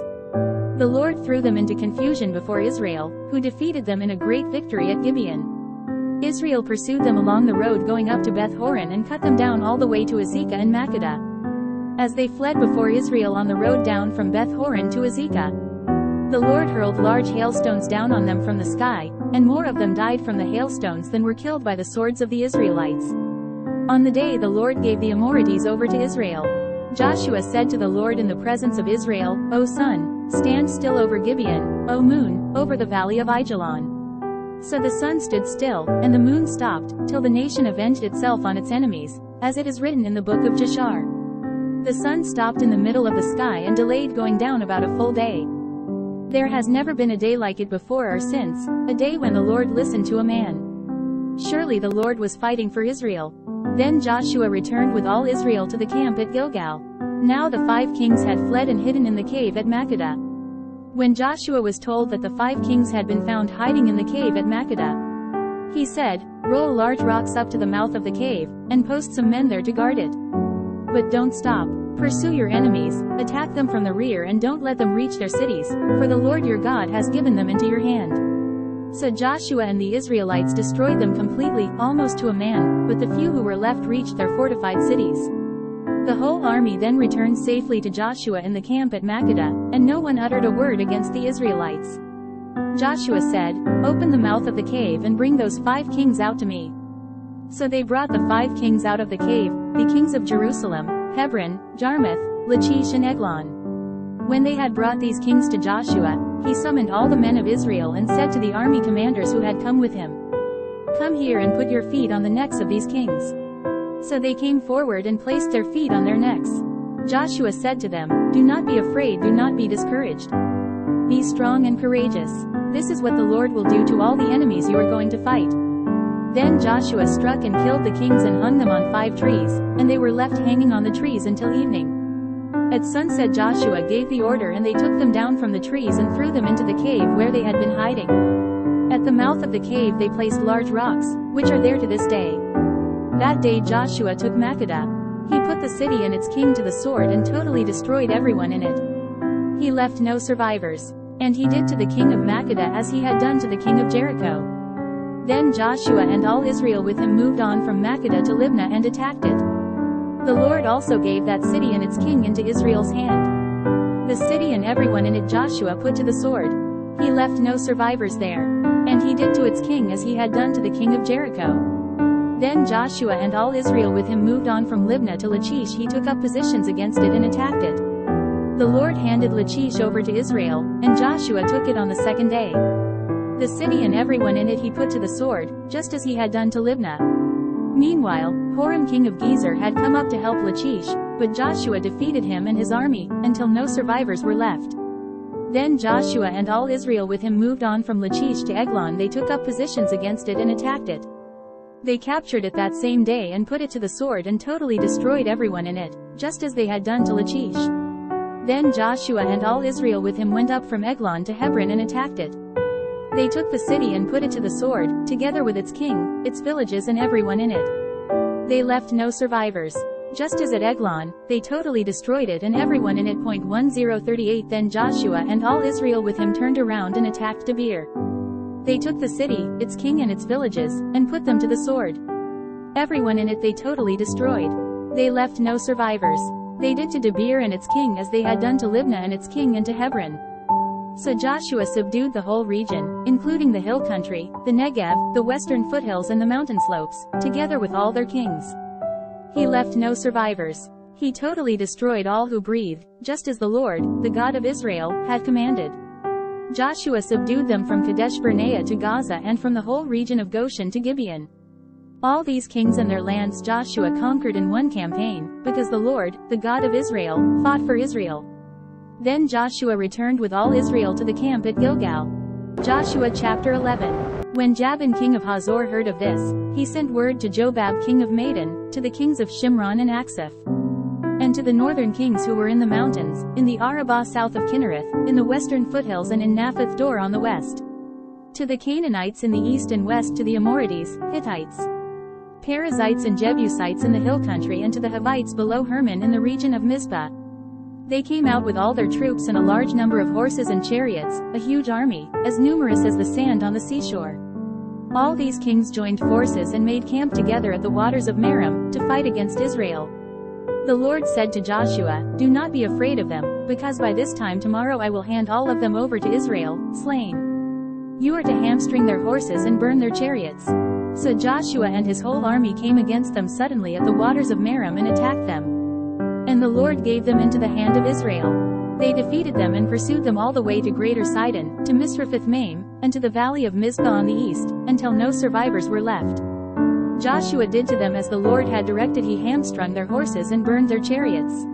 The Lord threw them into confusion before Israel, who defeated them in a great victory at Gibeon. Israel pursued them along the road going up to Beth-horon and cut them down all the way to Azekah and Makkedah. As they fled before Israel on the road down from Beth-horon to Azekah, the Lord hurled large hailstones down on them from the sky, and more of them died from the hailstones than were killed by the swords of the Israelites. On the day the Lord gave the Amorites over to Israel, Joshua said to the Lord in the presence of Israel, "O sun, stand still over Gibeon, O moon, over the valley of Aijalon." So the sun stood still, and the moon stopped, till the nation avenged itself on its enemies, as it is written in the book of Jashar. The sun stopped in the middle of the sky and delayed going down about a full day. There has never been a day like it before or since, a day when the Lord listened to a man. Surely the Lord was fighting for Israel. Then Joshua returned with all Israel to the camp at Gilgal. Now the 5 kings had fled and hidden in the cave at Makkedah. When Joshua was told that the 5 kings had been found hiding in the cave at Makkedah, he said, "Roll large rocks up to the mouth of the cave, and post some men there to guard it. But don't stop. Pursue your enemies, attack them from the rear and don't let them reach their cities, for the Lord your God has given them into your hand." So Joshua and the Israelites destroyed them completely, almost to a man, but the few who were left reached their fortified cities. The whole army then returned safely to Joshua in the camp at Makkedah, and no one uttered a word against the Israelites. Joshua said, "Open the mouth of the cave and bring those 5 kings out to me." So they brought the 5 kings out of the cave, the kings of Jerusalem, Hebron, Jarmuth, Lachish and Eglon. When they had brought these kings to Joshua, he summoned all the men of Israel and said to the army commanders who had come with him, "Come here and put your feet on the necks of these kings." So they came forward and placed their feet on their necks. Joshua said to them, "Do not be afraid, do not be discouraged. Be strong and courageous. This is what the Lord will do to all the enemies you are going to fight." Then Joshua struck and killed the kings and hung them on 5 trees, and they were left hanging on the trees until evening. At sunset Joshua gave the order and they took them down from the trees and threw them into the cave where they had been hiding. At the mouth of the cave they placed large rocks, which are there to this day. That day Joshua took Makkedah. He put the city and its king to the sword and totally destroyed everyone in it. He left no survivors. And he did to the king of Makkedah as he had done to the king of Jericho. Then Joshua and all Israel with him moved on from Makkedah to Libnah and attacked it. The Lord also gave that city and its king into Israel's hand. The city and everyone in it Joshua put to the sword. He left no survivors there. And he did to its king as he had done to the king of Jericho. Then Joshua and all Israel with him moved on from Libnah to Lachish. He took up positions against it and attacked it. The Lord handed Lachish over to Israel, and Joshua took it on the 2nd day. The city and everyone in it he put to the sword, just as he had done to Libnah. Meanwhile, Horam king of Gezer had come up to help Lachish, but Joshua defeated him and his army, until no survivors were left. Then Joshua and all Israel with him moved on from Lachish to Eglon. They took up positions against it and attacked it. They captured it that same day and put it to the sword and totally destroyed everyone in it, just as they had done to Lachish. Then Joshua and all Israel with him went up from Eglon to Hebron and attacked it. They took the city and put it to the sword, together with its king, its villages and everyone in it. They left no survivors. Just as at Eglon, they totally destroyed it and everyone in it. 1038 Then Joshua and all Israel with him turned around and attacked Debir. They took the city, its king and its villages, and put them to the sword. Everyone in it they totally destroyed. They left no survivors. They did to Debir and its king as they had done to Libnah and its king and to Hebron. So Joshua subdued the whole region, including the hill country, the Negev, the western foothills and the mountain slopes, together with all their kings. He left no survivors. He totally destroyed all who breathed, just as the Lord, the God of Israel, had commanded. Joshua subdued them from Kadesh Barnea to Gaza and from the whole region of Goshen to Gibeon. All these kings and their lands Joshua conquered in one campaign, because the Lord, the God of Israel, fought for Israel. Then Joshua returned with all Israel to the camp at Gilgal. Joshua chapter 11. When Jabin king of Hazor heard of this, he sent word to Jobab king of Madon, to the kings of Shimron and Aksaph, and to the northern kings who were in the mountains, in the Arabah south of Kinnereth, in the western foothills and in Naphath Dor on the west, to the Canaanites in the east and west, to the Amorites, Hittites, Perizzites and Jebusites in the hill country, and to the Hivites below Hermon in the region of Mizpah. They came out with all their troops and a large number of horses and chariots, a huge army, as numerous as the sand on the seashore. All these kings joined forces and made camp together at the waters of Merom, to fight against Israel. The Lord said to Joshua, "Do not be afraid of them, because by this time tomorrow I will hand all of them over to Israel, slain. You are to hamstring their horses and burn their chariots." So Joshua and his whole army came against them suddenly at the waters of Merom and attacked them. And the Lord gave them into the hand of Israel. They defeated them and pursued them all the way to Greater Sidon, to Misrephoth-Maim, and to the valley of Mizpah on the east, until no survivors were left. Joshua did to them as the Lord had directed. He hamstrung their horses and burned their chariots.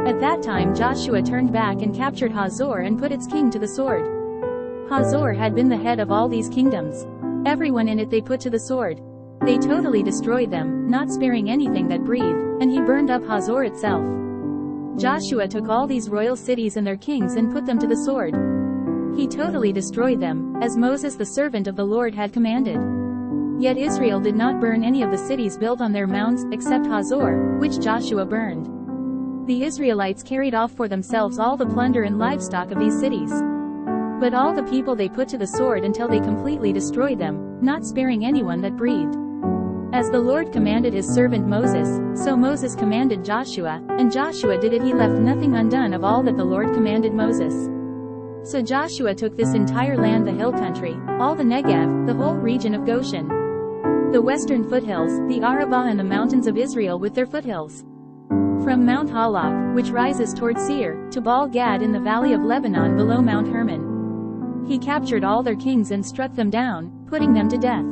At that time Joshua turned back and captured Hazor and put its king to the sword. Hazor had been the head of all these kingdoms. Everyone in it they put to the sword. They totally destroyed them, not sparing anything that breathed, and he burned up Hazor itself. Joshua took all these royal cities and their kings and put them to the sword. He totally destroyed them, as Moses the servant of the Lord had commanded. Yet Israel did not burn any of the cities built on their mounds, except Hazor, which Joshua burned. The Israelites carried off for themselves all the plunder and livestock of these cities. But all the people they put to the sword until they completely destroyed them, not sparing anyone that breathed. As the Lord commanded his servant Moses, so Moses commanded Joshua, and Joshua did it. He left nothing undone of all that the Lord commanded Moses. So Joshua took this entire land, the hill country, all the Negev, the whole region of Goshen, the western foothills, the Arabah and the mountains of Israel with their foothills, from Mount Halak, which rises toward Seir, to Baal-Gad in the valley of Lebanon below Mount Hermon. He captured all their kings and struck them down, putting them to death.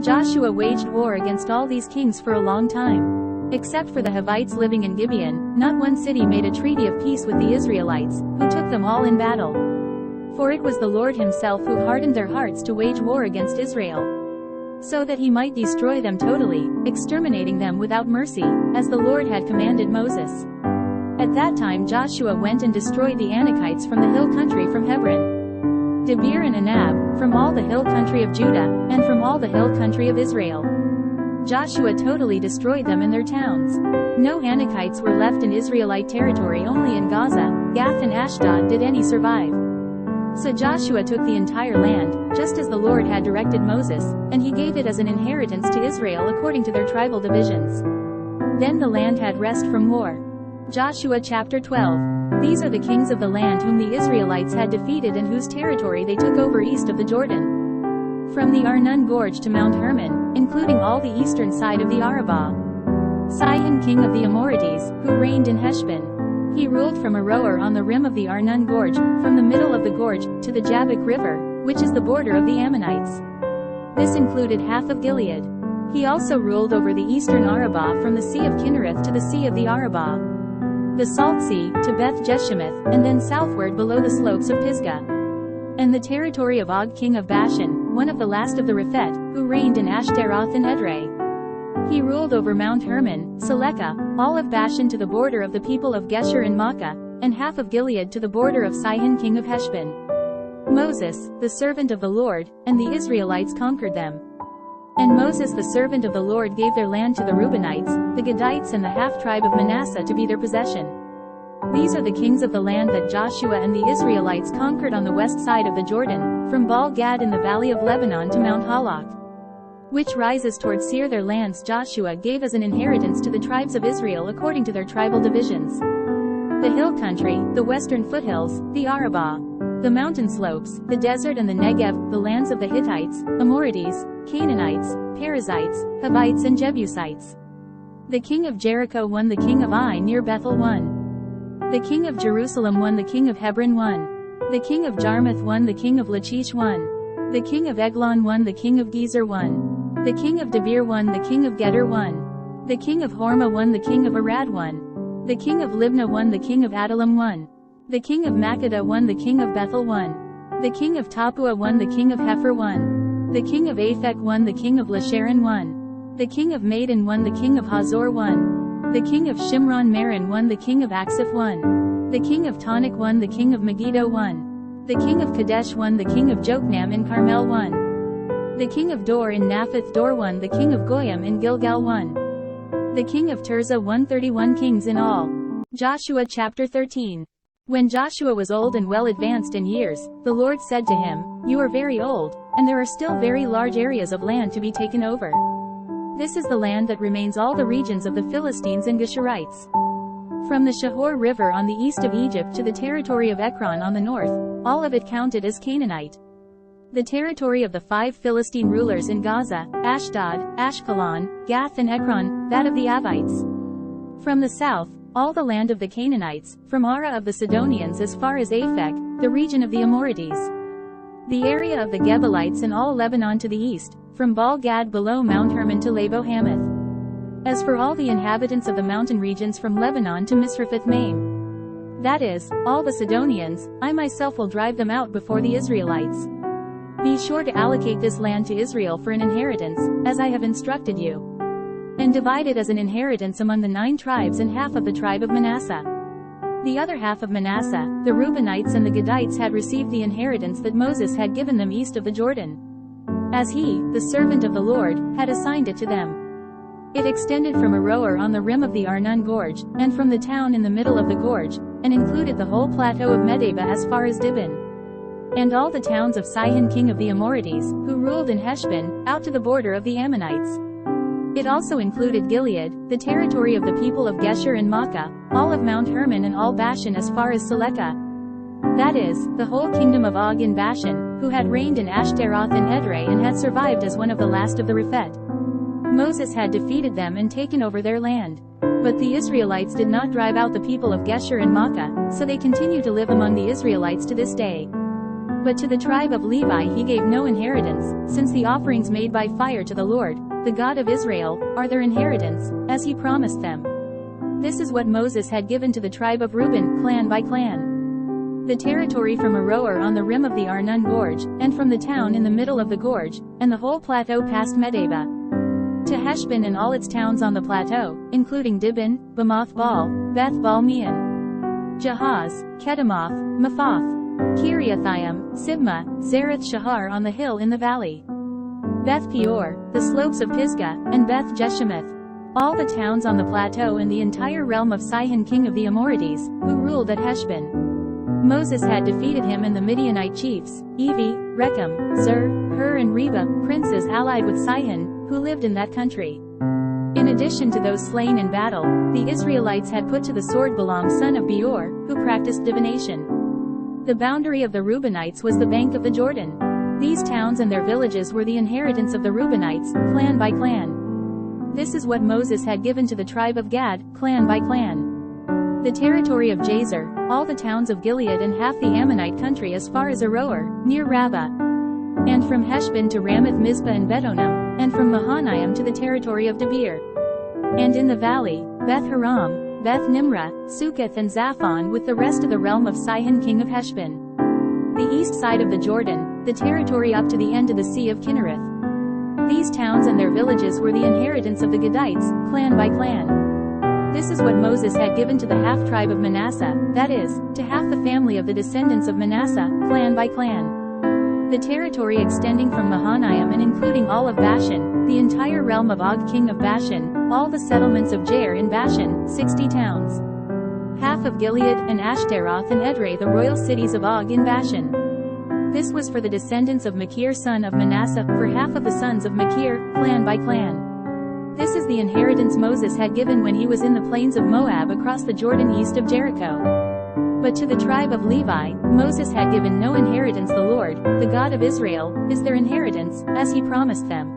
Joshua waged war against all these kings for a long time. Except for the Hivites living in Gibeon, not one city made a treaty of peace with the Israelites, who took them all in battle. For it was the Lord himself who hardened their hearts to wage war against Israel, so that he might destroy them totally, exterminating them without mercy, as the Lord had commanded Moses. At that time Joshua went and destroyed the Anakites from the hill country from Hebron, Debir and Anab, from all the hill country of Judah, and from all the hill country of Israel. Joshua totally destroyed them and their towns. No Anakites were left in Israelite territory. Only in Gaza, Gath and Ashdod did any survive. So Joshua took the entire land, just as the Lord had directed Moses, and he gave it as an inheritance to Israel according to their tribal divisions. Then the land had rest from war. Joshua chapter 12. These are the kings of the land whom the Israelites had defeated and whose territory they took over east of the Jordan, from the Arnon Gorge to Mount Hermon, including all the eastern side of the Arabah. Sihon king of the Amorites, who reigned in Heshbon. He ruled from Aroer on the rim of the Arnon Gorge, from the middle of the gorge, to the Jabbok River, which is the border of the Ammonites. This included half of Gilead. He also ruled over the eastern Arabah from the Sea of Kinnereth to the Sea of the Arabah, the Salt Sea, to Beth Jeshemeth, and then southward below the slopes of Pisgah, and the territory of Og king of Bashan, one of the last of the Rephet, who reigned in Ashtaroth and Edrei. He ruled over Mount Hermon, Selekah, all of Bashan to the border of the people of Geshur and Makkah, and half of Gilead to the border of Sihon king of Heshbon. Moses, the servant of the Lord, and the Israelites conquered them. And Moses the servant of the Lord gave their land to the Reubenites, the Gadites and the half-tribe of Manasseh to be their possession. These are the kings of the land that Joshua and the Israelites conquered on the west side of the Jordan, from Baal-Gad in the valley of Lebanon to Mount Halak, which rises toward Seir. Their lands Joshua gave as an inheritance to the tribes of Israel according to their tribal divisions: the hill country, the western foothills, the Arabah, the mountain slopes, the desert and the Negev, the lands of the Hittites, Amorites, Canaanites, Perizzites, Hivites and Jebusites. The king of Jericho won the king of Ai near Bethel won. The king of Jerusalem won the king of Hebron won. The king of Jarmuth won the king of Lachish won. The king of Eglon won the king of Gezer won. The king of Debir won the king of Geder won. The king of Hormah won the king of Arad won. The king of Libnah won the king of Adullam won. The king of Makkedah won the king of Bethel won. The king of Tappuah won the king of Hepher won. The king of Aphek won the king of Lasharon won. The king of Madon won the king of Hazor won. The king of Shimron Meron won the king of Aksif won. The king of Tanakh won the king of Megiddo won. The king of Kadesh won the king of Jokneam in Carmel won. The king of Dor in Naphath Dor won the king of Goyim in Gilgal won. The king of Tirzah won 31 kings in all. Joshua chapter 13. When Joshua was old and well advanced in years, the Lord said to him, "You are very old, and there are still very large areas of land to be taken over. This is the land that remains all the regions of the Philistines and Geshurites. From the Shihor River on the east of Egypt to the territory of Ekron on the north, all of it counted as Canaanite. The territory of the 5 Philistine rulers in Gaza, Ashdod, Ashkelon, Gath and Ekron, that of the Avites. From the south, all the land of the Canaanites, from Arah of the Sidonians as far as Aphek, the region of the Amorites. The area of the Gebalites and all Lebanon to the east, from Baal-Gad below Mount Hermon to Labo-Hamath. As for all the inhabitants of the mountain regions from Lebanon to Misrephoth-Maim, that is, all the Sidonians, I myself will drive them out before the Israelites. Be sure to allocate this land to Israel for an inheritance, as I have instructed you. And divide it as an inheritance among the 9 tribes and half of the tribe of Manasseh." The other half of Manasseh, the Reubenites and the Gadites had received the inheritance that Moses had given them east of the Jordan, as he, the servant of the Lord, had assigned it to them. It extended from Aroer on the rim of the Arnon Gorge, and from the town in the middle of the gorge, and included the whole plateau of Medeba as far as Dibon, and all the towns of Sihon king of the Amorites, who ruled in Heshbon, out to the border of the Ammonites. It also included Gilead, the territory of the people of Geshur and Makkah, all of Mount Hermon and all Bashan as far as Selekah. That is, the whole kingdom of Og in Bashan, who had reigned in Ashtaroth and Edrei and had survived as one of the last of the Rephet. Moses had defeated them and taken over their land. But the Israelites did not drive out the people of Geshur and Makkah, so they continue to live among the Israelites to this day. But to the tribe of Levi he gave no inheritance, since the offerings made by fire to the Lord, the God of Israel, are their inheritance, as he promised them. This is what Moses had given to the tribe of Reuben, clan by clan. The territory from Aroer on the rim of the Arnon Gorge, and from the town in the middle of the gorge, and the whole plateau past Medeba, to Heshbon and all its towns on the plateau, including Dibon, Bamoth Baal, Beth Baal-Meon, Jahaz, Kedemoth, Mephath, Kiriathaim, Sibmah, Zareth Shahar on the hill in the valley, Beth Peor, the slopes of Pisgah, and Beth Jeshimoth, all the towns on the plateau and the entire realm of Sihon king of the Amorites, who ruled at Heshbon. Moses had defeated him and the Midianite chiefs, Evi, Rechem, Zur, Hur and Reba, princes allied with Sihon, who lived in that country. In addition to those slain in battle, the Israelites had put to the sword Balaam son of Beor, who practiced divination. The boundary of the Reubenites was the bank of the Jordan. These towns and their villages were the inheritance of the Reubenites, clan by clan. This is what Moses had given to the tribe of Gad, clan by clan. The territory of Jazer, all the towns of Gilead and half the Ammonite country as far as Aroer, near Rabbah, and from Heshbon to Ramath Mizpah and Betonim, and from Mahanaim to the territory of Debir. And in the valley, Beth Haram, Beth Nimrah, Succoth and Zaphon with the rest of the realm of Sihon king of Heshbon. The east side of the Jordan, the territory up to the end of the Sea of Kinnereth. These towns and their villages were the inheritance of the Gadites, clan by clan. This is what Moses had given to the half-tribe of Manasseh, that is, to half the family of the descendants of Manasseh, clan by clan. The territory extending from Mahanaim and including all of Bashan, the entire realm of Og king of Bashan, all the settlements of Jair in Bashan, 60 towns. Half of Gilead, and Ashtaroth and Edrei the royal cities of Og in Bashan. This was for the descendants of Machir son of Manasseh, for half of the sons of Machir, clan by clan. This is the inheritance Moses had given when he was in the plains of Moab across the Jordan east of Jericho. But to the tribe of Levi, Moses had given no inheritance. The Lord, the God of Israel, is their inheritance, as he promised them.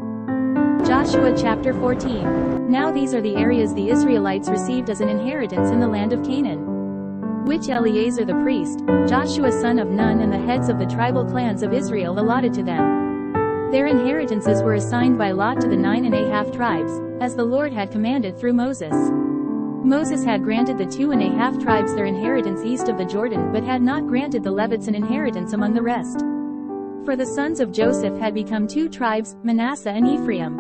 Joshua chapter 14. Now these are the areas the Israelites received as an inheritance in the land of Canaan, which Eleazar the priest, Joshua son of Nun, and the heads of the tribal clans of Israel allotted to them. Their inheritances were assigned by lot to the 9½ tribes, as the Lord had commanded through Moses. Moses had granted the 2½ tribes their inheritance east of the Jordan, but had not granted the Levites an inheritance among the rest. For the sons of Joseph had become 2 tribes, Manasseh and Ephraim.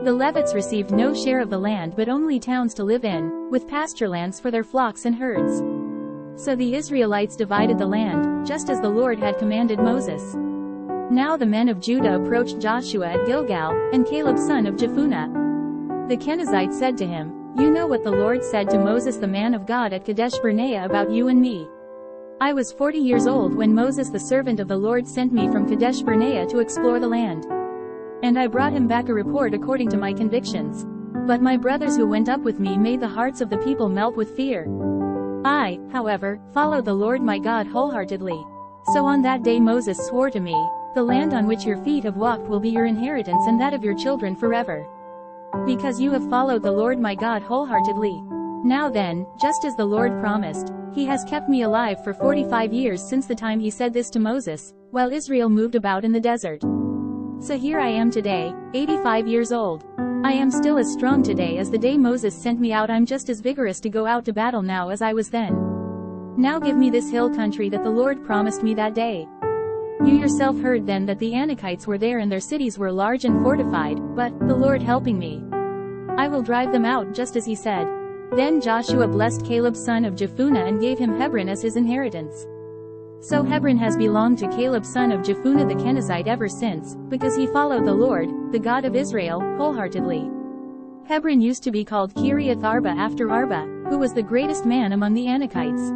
The Levites received no share of the land but only towns to live in, with pasture lands for their flocks and herds. So the Israelites divided the land, just as the Lord had commanded Moses. Now the men of Judah approached Joshua at Gilgal, and Caleb son of Jephunneh the Kenizzite said to him, "You know what the Lord said to Moses the man of God at Kadesh Barnea about you and me. I was 40 years old when Moses the servant of the Lord sent me from Kadesh Barnea to explore the land. And I brought him back a report according to my convictions. But my brothers who went up with me made the hearts of the people melt with fear. I, however, followed the Lord my God wholeheartedly. So on that day Moses swore to me, 'The land on which your feet have walked will be your inheritance and that of your children forever. Because you have followed the Lord my God wholeheartedly.' Now then, just as the Lord promised, he has kept me alive for 45 years since the time he said this to Moses, while Israel moved about in the desert. So here I am today, 85 years old. I am still as strong today as the day Moses sent me out. I'm just as vigorous to go out to battle now as I was then. Now give me this hill country that the Lord promised me that day. You yourself heard then that the Anakites were there and their cities were large and fortified, but, the Lord helping me, I will drive them out just as he said." Then Joshua blessed Caleb son of Jephunneh and gave him Hebron as his inheritance. So Hebron has belonged to Caleb son of Jephunneh the Kenizzite ever since, because he followed the Lord, the God of Israel, wholeheartedly. Hebron used to be called Kiriath Arba after Arba, who was the greatest man among the Anakites.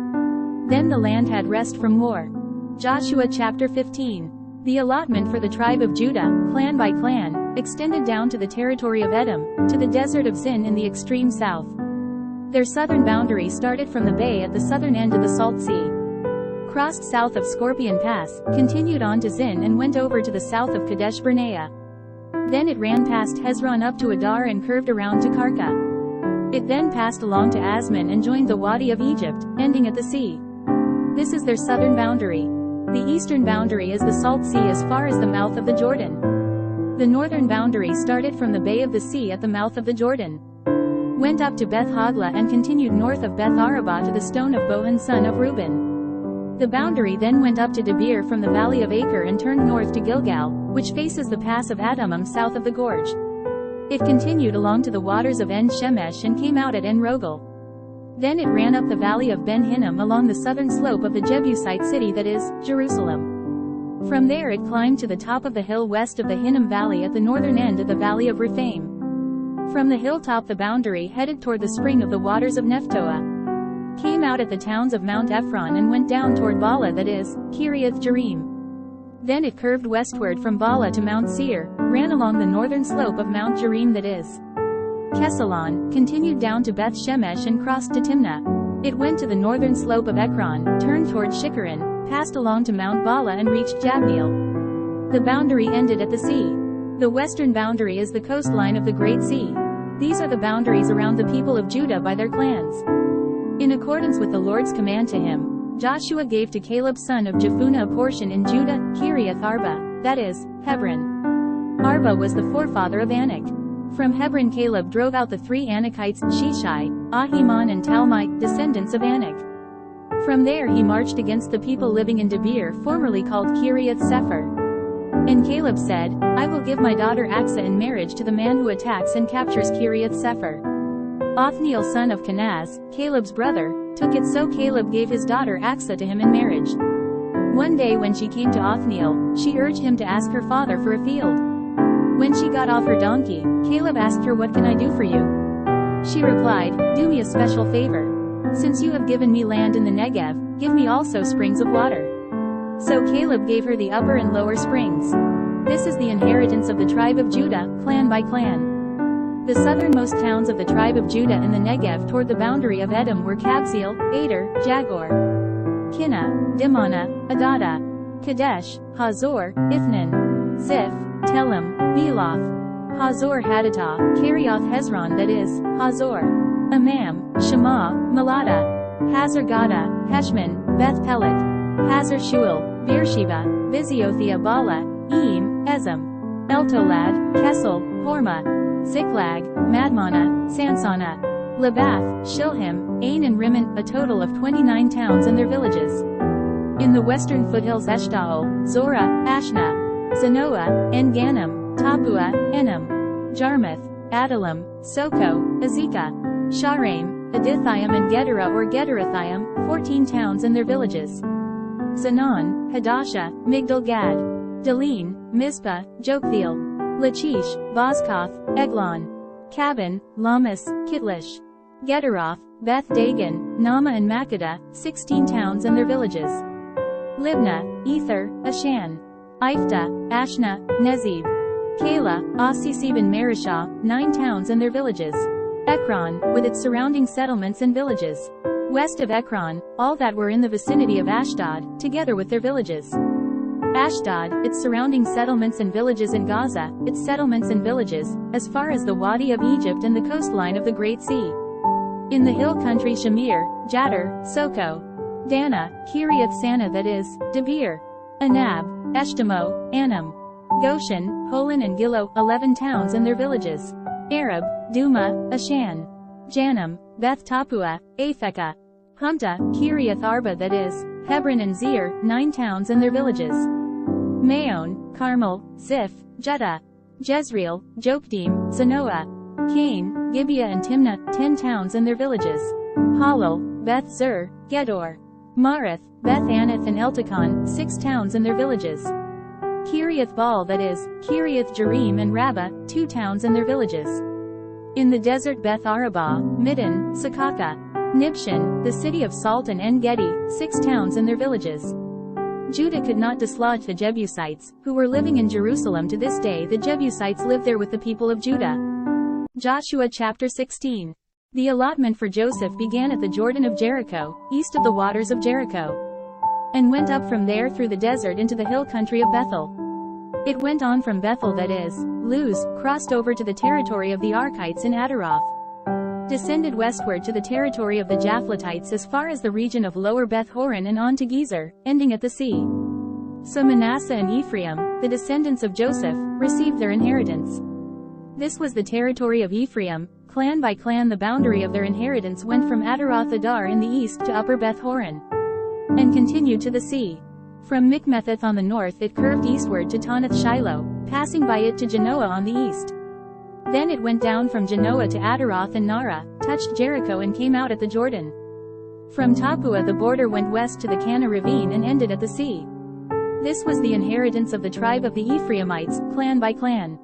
Then the land had rest from war. Joshua chapter 15. The allotment for the tribe of Judah, clan by clan, extended down to the territory of Edom, to the desert of Zin in the extreme south. Their southern boundary started from the bay at the southern end of the Salt Sea, crossed south of Scorpion Pass, continued on to Zin and went over to the south of Kadesh Barnea. Then it ran past Hezron up to Adar and curved around to Karka. It then passed along to Asman and joined the Wadi of Egypt, ending at the sea. This is their southern boundary. The eastern boundary is the Salt Sea as far as the mouth of the Jordan. The northern boundary started from the Bay of the Sea at the mouth of the Jordan, went up to Beth Hogla and continued north of Beth Arabah to the stone of Bohan son of Reuben. The boundary then went up to Debir from the valley of Acre and turned north to Gilgal, which faces the pass of Adumim south of the gorge. It continued along to the waters of En Shemesh and came out at En Rogel. Then it ran up the valley of Ben Hinnom along the southern slope of the Jebusite city that is, Jerusalem. From there it climbed to the top of the hill west of the Hinnom valley at the northern end of the valley of Rephaim. From the hilltop the boundary headed toward the spring of the waters of Nephtoah, came out at the towns of Mount Ephron and went down toward Bala that is, Kiriath Jearim. Then it curved westward from Bala to Mount Seir, ran along the northern slope of Mount Jearim that is, Kesalon, continued down to Beth Shemesh and crossed to Timnah. It went to the northern slope of Ekron, turned toward Shikharan, passed along to Mount Bala and reached Jabneel. The boundary ended at the sea. The western boundary is the coastline of the Great Sea. These are the boundaries around the people of Judah by their clans. In accordance with the Lord's command to him, Joshua gave to Caleb son of Jephunneh a portion in Judah, Kiriath Arba, that is, Hebron. Arba was the forefather of Anak. From Hebron Caleb drove out the 3 Anakites, Sheshai, Ahiman and Talmai, descendants of Anak. From there he marched against the people living in Debir, formerly called Kiriath Sepher. And Caleb said, "I will give my daughter Aksa in marriage to the man who attacks and captures Kiriath Sepher." Othniel son of Kenaz, Caleb's brother, took it, so Caleb gave his daughter Aksa to him in marriage. One day when she came to Othniel, she urged him to ask her father for a field. When she got off her donkey, Caleb asked her, "What can I do for you?" She replied, "Do me a special favor. Since you have given me land in the Negev, give me also springs of water." So Caleb gave her the upper and lower springs. This is the inheritance of the tribe of Judah, clan by clan. The southernmost towns of the tribe of Judah in the Negev toward the boundary of Edom were Kabzeel, Ader, Jagur, Kinna, Dimona, Adada, Kadesh, Hazor, Ithnan, Ziph, Telem, Beloth, Hazor Hadatah, Kerioth Hezron, that is, Hazor, Amam, Shema, Melada, Hazar Gada, Heshman, Beth Pelet, Hazar Shual, Beersheba, Biziothia Bala, Eam, Ezem, Eltolad, Kessel, Horma, Ziklag, Madmana, Sansana, Labath, Shilhim, Ain and Rimmon, a total of 29 towns and their villages. In the western foothills Eshtaol, Zorah, Ashna, Zanoah, En-Ganim, Tapua, Enam, Jarmuth, Adullam, Soko, Azekah, Sharaim, Adithaim and Gedera or Gederathaim, 14 towns and their villages. Zanon, Hadasha, Migdal-Gad, Daleen, Mizpah, Joktheel, Lachish, Bozkath, Eglon, Cabin, Lamas, Kitlish, Gederoth, Beth Dagon, Nama and Makkedah, 16 towns and their villages. Libnah, Ether, Ashan, Iphta, Ashna, Nezib, Kala, Asisib and Marishah, 9 towns and their villages. Ekron, with its surrounding settlements and villages. West of Ekron, all that were in the vicinity of Ashdod, together with their villages. Ashdod, its surrounding settlements and villages, in Gaza, its settlements and villages, as far as the Wadi of Egypt and the coastline of the Great Sea. In the hill country Shamir, Jattir, Soko, Dana, Kiriath Sana, that is, Debir, Anab, Eshtemo, Anam, Goshen, Holon and Gilo, 11 towns and their villages. Arab, Duma, Ashan, Janam, Beth Tapua, Aphekah, Humta, Kiriath Arba, that is, Hebron and Zir, 9 towns and their villages. Maon, Carmel, Ziph, Judah, Jezreel, Jokdeam, Zanoah, Cain, Gibeah and Timnah, 10 towns and their villages. Halal, Beth Zur, Gedor, Marath, Beth Anath and Eltekon, 6 towns and their villages. Kiriath Baal, that is, Kiriath Jearim and Rabbah, 2 towns and their villages. In the desert Beth Arabah, Middin, Sakaka, Nibshan, the city of Salt and En-Gedi, 6 towns and their villages. Judah could not dislodge the Jebusites, who were living in Jerusalem to this day. The Jebusites lived there with the people of Judah. Joshua chapter 16. The allotment for Joseph began at the Jordan of Jericho, east of the waters of Jericho, and went up from there through the desert into the hill country of Bethel. It went on from Bethel, that is, Luz, crossed over to the territory of the Arkites in Adaroth, descended westward to the territory of the Japhletites as far as the region of Lower Beth Horon and on to Gezer, ending at the sea. So Manasseh and Ephraim, the descendants of Joseph, received their inheritance. This was the territory of Ephraim, clan by clan. The boundary of their inheritance went from Adaroth Adar in the east to Upper Beth Horon, and continued to the sea. From Mikmetheth on the north it curved eastward to Tanath Shiloh, passing by it to Genoa on the east. Then it went down from Genoa to Adaroth and Nara, touched Jericho and came out at the Jordan. From Tapua the border went west to the Kana ravine and ended at the sea. This was the inheritance of the tribe of the Ephraimites, clan by clan.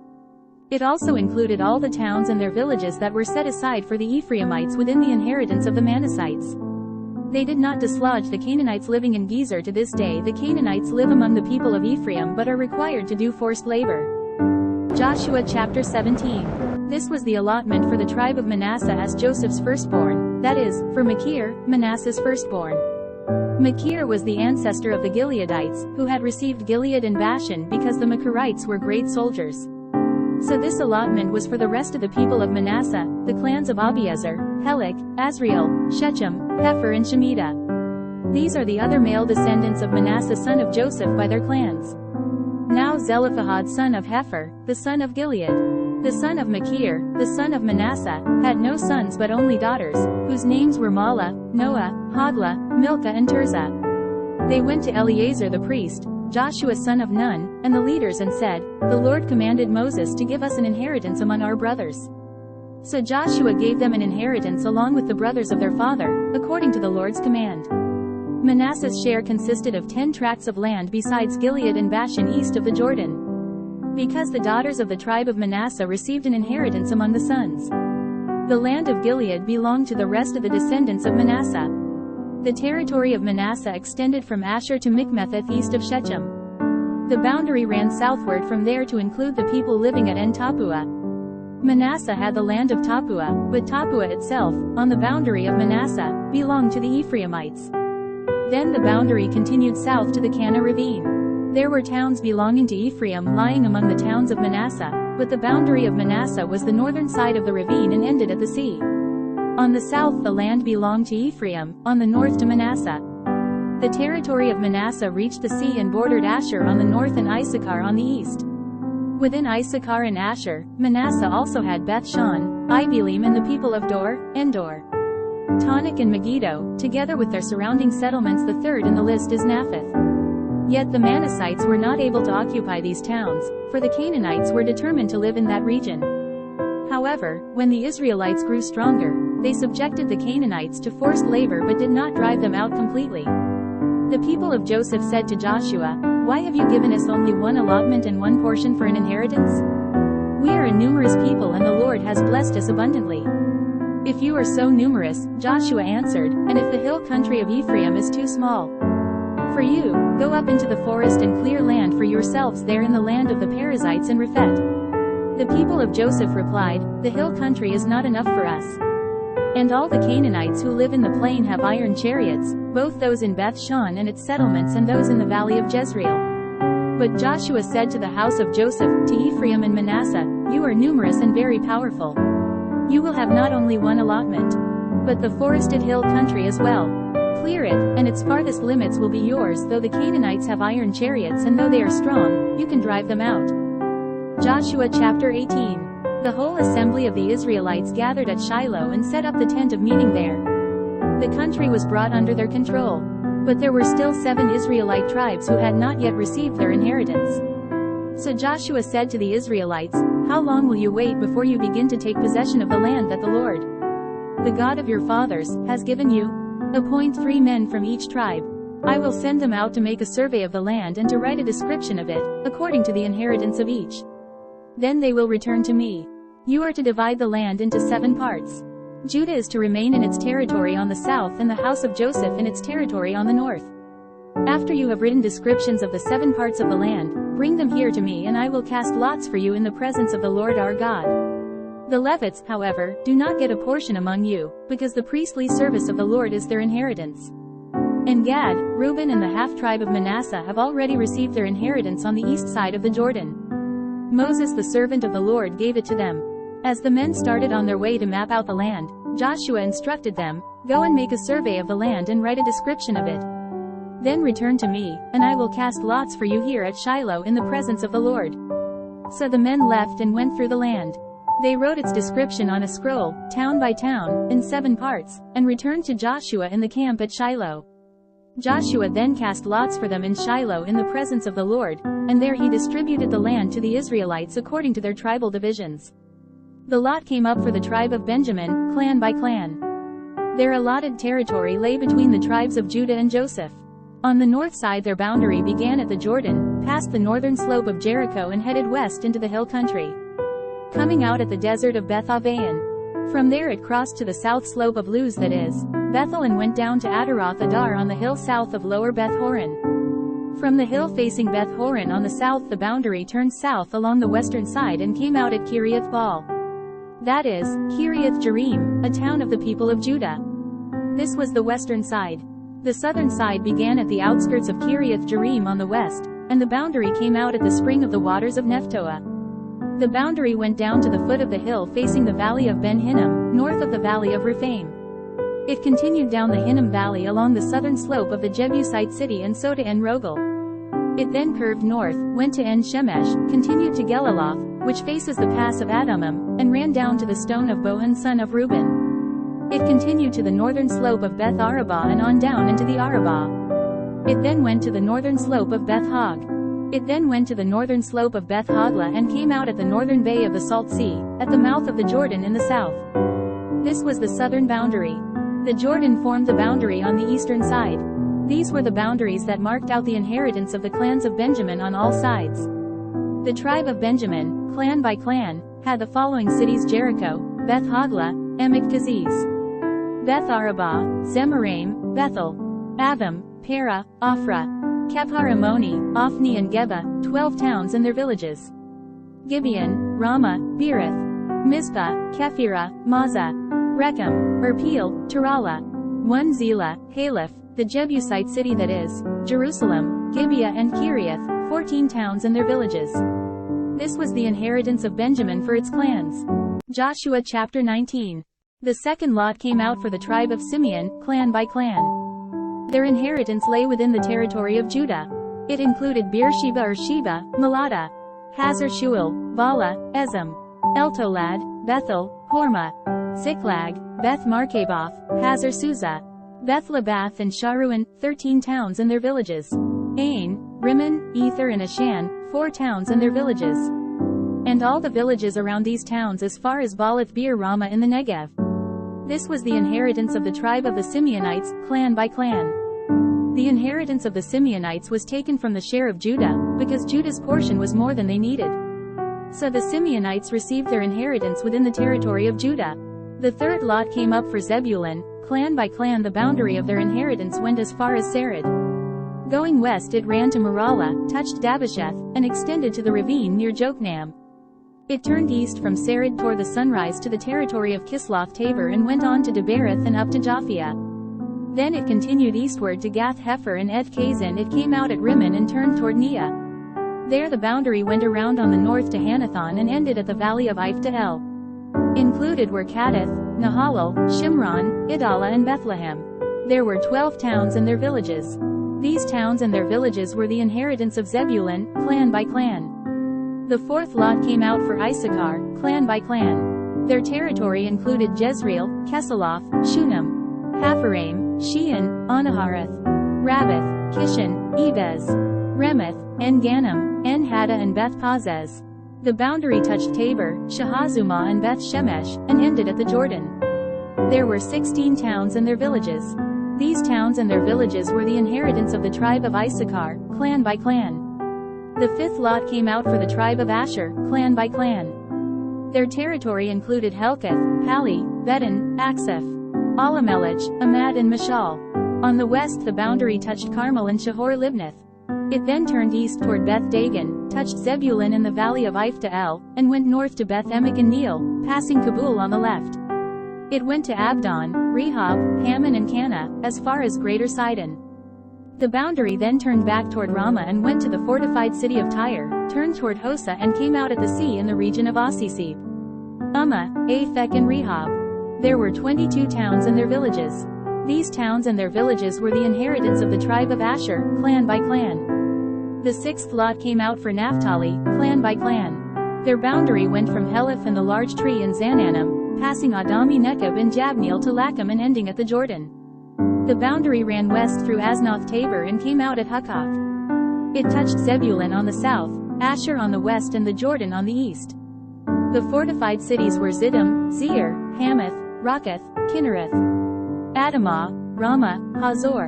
It also included all the towns and their villages that were set aside for the Ephraimites within the inheritance of the Manassites. They did not dislodge the Canaanites living in Gezer. To this day the Canaanites live among the people of Ephraim but are required to do forced labor. Joshua chapter 17. This was the allotment for the tribe of Manasseh as Joseph's firstborn, that is, for Machir, Manasseh's firstborn. Machir was the ancestor of the Gileadites, who had received Gilead and Bashan because the Machirites were great soldiers. So this allotment was for the rest of the people of Manasseh, the clans of Abiezer, Helik, Azriel, Shechem, Hefer and Shemitah. These are the other male descendants of Manasseh son of Joseph by their clans. Now Zelophehad son of Hefer, the son of Gilead, the son of Machir, the son of Manasseh, had no sons but only daughters, whose names were Mahlah, Noah, Hoglah, Milcah and Tirzah. They went to Eleazar the priest, Joshua son of Nun, and the leaders and said, "The Lord commanded Moses to give us an inheritance among our brothers." So Joshua gave them an inheritance along with the brothers of their father, according to the Lord's command. Manasseh's share consisted of 10 tracts of land besides Gilead and Bashan east of the Jordan, because the daughters of the tribe of Manasseh received an inheritance among the sons. The land of Gilead belonged to the rest of the descendants of Manasseh. The territory of Manasseh extended from Asher to Mikmetheth east of Shechem. The boundary ran southward from there to include the people living at En-Tapua. Manasseh had the land of Tapua, but Tapua itself, on the boundary of Manasseh, belonged to the Ephraimites. Then the boundary continued south to the Kana ravine. There were towns belonging to Ephraim lying among the towns of Manasseh, but the boundary of Manasseh was the northern side of the ravine and ended at the sea. On the south the land belonged to Ephraim, on the north to Manasseh. The territory of Manasseh reached the sea and bordered Asher on the north and Issachar on the east. Within Issachar and Asher, Manasseh also had Beth-shan, Ibelim and the people of Dor, Endor, Tanakh and Megiddo, together with their surrounding settlements. The third in the list is Naphath. Yet the Manassites were not able to occupy these towns, for the Canaanites were determined to live in that region. However, when the Israelites grew stronger, they subjected the Canaanites to forced labor but did not drive them out completely. The people of Joseph said to Joshua, "Why have you given us only one allotment and one portion for an inheritance? We are a numerous people and the Lord has blessed us abundantly." "If you are so numerous," Joshua answered, "and if the hill country of Ephraim is too small for you, go up into the forest and clear land for yourselves there in the land of the Perizzites and Rephet." The people of Joseph replied, "The hill country is not enough for us. And all the Canaanites who live in the plain have iron chariots, both those in Beth-shan and its settlements and those in the valley of Jezreel." But Joshua said to the house of Joseph, to Ephraim and Manasseh, "You are numerous and very powerful. You will have not only one allotment, but the forested hill country as well. Clear it, and its farthest limits will be yours. Though the Canaanites have iron chariots and though they are strong, you can drive them out." Joshua chapter 18. The whole assembly of the Israelites gathered at Shiloh and set up the tent of meeting there. The country was brought under their control. But there were still 7 Israelite tribes who had not yet received their inheritance. So Joshua said to the Israelites, "How long will you wait before you begin to take possession of the land that the Lord, the God of your fathers, has given you? Appoint 3 men from each tribe. I will send them out to make a survey of the land and to write a description of it, according to the inheritance of each. Then they will return to me. You are to divide the land into 7 parts. Judah is to remain in its territory on the south and the house of Joseph in its territory on the north. After you have written descriptions of the 7 parts of the land, bring them here to me and I will cast lots for you in the presence of the Lord our God. The Levites, however, do not get a portion among you, because the priestly service of the Lord is their inheritance." And Gad, Reuben and the half-tribe of Manasseh have already received their inheritance on the east side of the Jordan. Moses the servant of the Lord gave it to them. As the men started on their way to map out the land, Joshua instructed them, "Go and make a survey of the land and write a description of it. Then return to me, and I will cast lots for you here at Shiloh in the presence of the Lord." So the men left and went through the land. They wrote its description on a scroll, town by town, in 7 parts, and returned to Joshua in the camp at Shiloh. Joshua then cast lots for them in Shiloh in the presence of the Lord, and there he distributed the land to the Israelites according to their tribal divisions. The lot came up for the tribe of Benjamin, clan by clan. Their allotted territory lay between the tribes of Judah and Joseph. On the north side their boundary began at the Jordan, past the northern slope of Jericho and headed west into the hill country, coming out at the desert of Beth-aven. From there it crossed to the south slope of Luz, that is, Bethel, and went down to Adaroth Adar on the hill south of lower Beth-horon. From the hill facing Beth-horon on the south the boundary turned south along the western side and came out at Kiriath Baal. That is, Kiriath Jearim, a town of the people of Judah. This was the western side. The southern side began at the outskirts of Kiriath Jearim on the west, and the boundary came out at the spring of the waters of Nephtoah. The boundary went down to the foot of the hill facing the valley of Ben Hinnom, north of the valley of Rephaim. It continued down the Hinnom valley along the southern slope of the Jebusite city and so to En Rogel. It then curved north, went to En Shemesh, continued to Geliloth, which faces the pass of Adumim, and ran down to the stone of Bohan son of Reuben. It continued to the northern slope of Beth Arabah and on down into the Arabah. It then went to the northern slope of Beth Hog. It then went to the northern slope of Beth Hogla and came out at the northern bay of the Salt Sea, at the mouth of the Jordan in the south. This was the southern boundary. The Jordan formed the boundary on the eastern side. These were the boundaries that marked out the inheritance of the clans of Benjamin on all sides. The tribe of Benjamin, clan by clan, had the following cities: Jericho, Beth Hogla, Emek Keziz, Beth Arabah, Zemaraim, Bethel, Avim, Para, Ophrah, Kephar Ammoni, Ophni and Geba, 12 towns and their villages. Gibeon, Ramah, Beerith, Mizpah, Kephirah, Mazah, Rechem, Erpeel, Tarala, 1 Zelah, Halef, the Jebusite city that is, Jerusalem, Gibeah and Kiriath, 14 towns and their villages. This was the inheritance of Benjamin for its clans. Joshua chapter 19. The second lot came out for the tribe of Simeon, clan by clan. Their inheritance lay within the territory of Judah. It included Beersheba or Sheba, Melada, Hazar-Shual, Bala, Ezem, Eltolad, Bethel, Hormah, Ziklag, Beth-Markaboth, Hazar-Susa, Beth-Labath and Sharuan, 13 towns and their villages. Ain, Rimmon, Ether and Ashan, 4 towns and their villages. And all the villages around these towns as far as Baalath-Beer Ramah in the Negev. This was the inheritance of the tribe of the Simeonites, clan by clan. The inheritance of the Simeonites was taken from the share of Judah, because Judah's portion was more than they needed. So the Simeonites received their inheritance within the territory of Judah. The third lot came up for Zebulun, clan by clan. The boundary of their inheritance went as far as Sarid. Going west it ran to Maralah, touched Dabbasheth, and extended to the ravine near Jokneam. It turned east from Sarid toward the sunrise to the territory of Kisloth-Tabor and went on to Debareth and up to Japhia. Then it continued eastward to Gath-Hefer and Eth-Kazin. It came out at Rimmon and turned toward Neah. There the boundary went around on the north to Hanathon and ended at the valley of Iphtahel. Included were Kadesh, Nahalal, Shimron, Idalah and Bethlehem. There were 12 towns and their villages. These towns and their villages were the inheritance of Zebulun, clan by clan. The fourth lot came out for Issachar, clan by clan. Their territory included Jezreel, Kesaloth, Shunem, Hapharaim, Shean, Anaharath, Rabbath, Kishan, Ebez, Remoth, En-Ganim, En-Haddah and Beth-Pazzez. The boundary touched Tabor, Shahazumah and Beth-Shemesh, and ended at the Jordan. There were 16 towns and their villages. These towns and their villages were the inheritance of the tribe of Issachar, clan by clan. The fifth lot came out for the tribe of Asher, clan by clan. Their territory included Helkath, Pali, Bedin, Akseph, Alamelech, Amad and Mishal. On the west the boundary touched Carmel and Shahor-Libnath. It then turned east toward Beth-Dagon, touched Zebulun in the valley of Iphtahel, and went north to Beth-Emek and Neel, passing Kabul on the left. It went to Abdon, Rehob, Hammon and Cana, as far as Greater Sidon. The boundary then turned back toward Ramah and went to the fortified city of Tyre, turned toward Hosa and came out at the sea in the region of Asisib, Ummah, Aphek and Rehob. There were 22 towns and their villages. These towns and their villages were the inheritance of the tribe of Asher, clan by clan. The sixth lot came out for Naphtali, clan by clan. Their boundary went from Heleph and the large tree in Zananim, passing Adami-Nekeb and Jabneel to Lacham and ending at the Jordan. The boundary ran west through Aznoth-Tabor and came out at Hukkok. It touched Zebulun on the south, Asher on the west and the Jordan on the east. The fortified cities were Ziddim, Zeir, Hamath, Rakkath, Kinnereth, Adamah, Ramah, Hazor,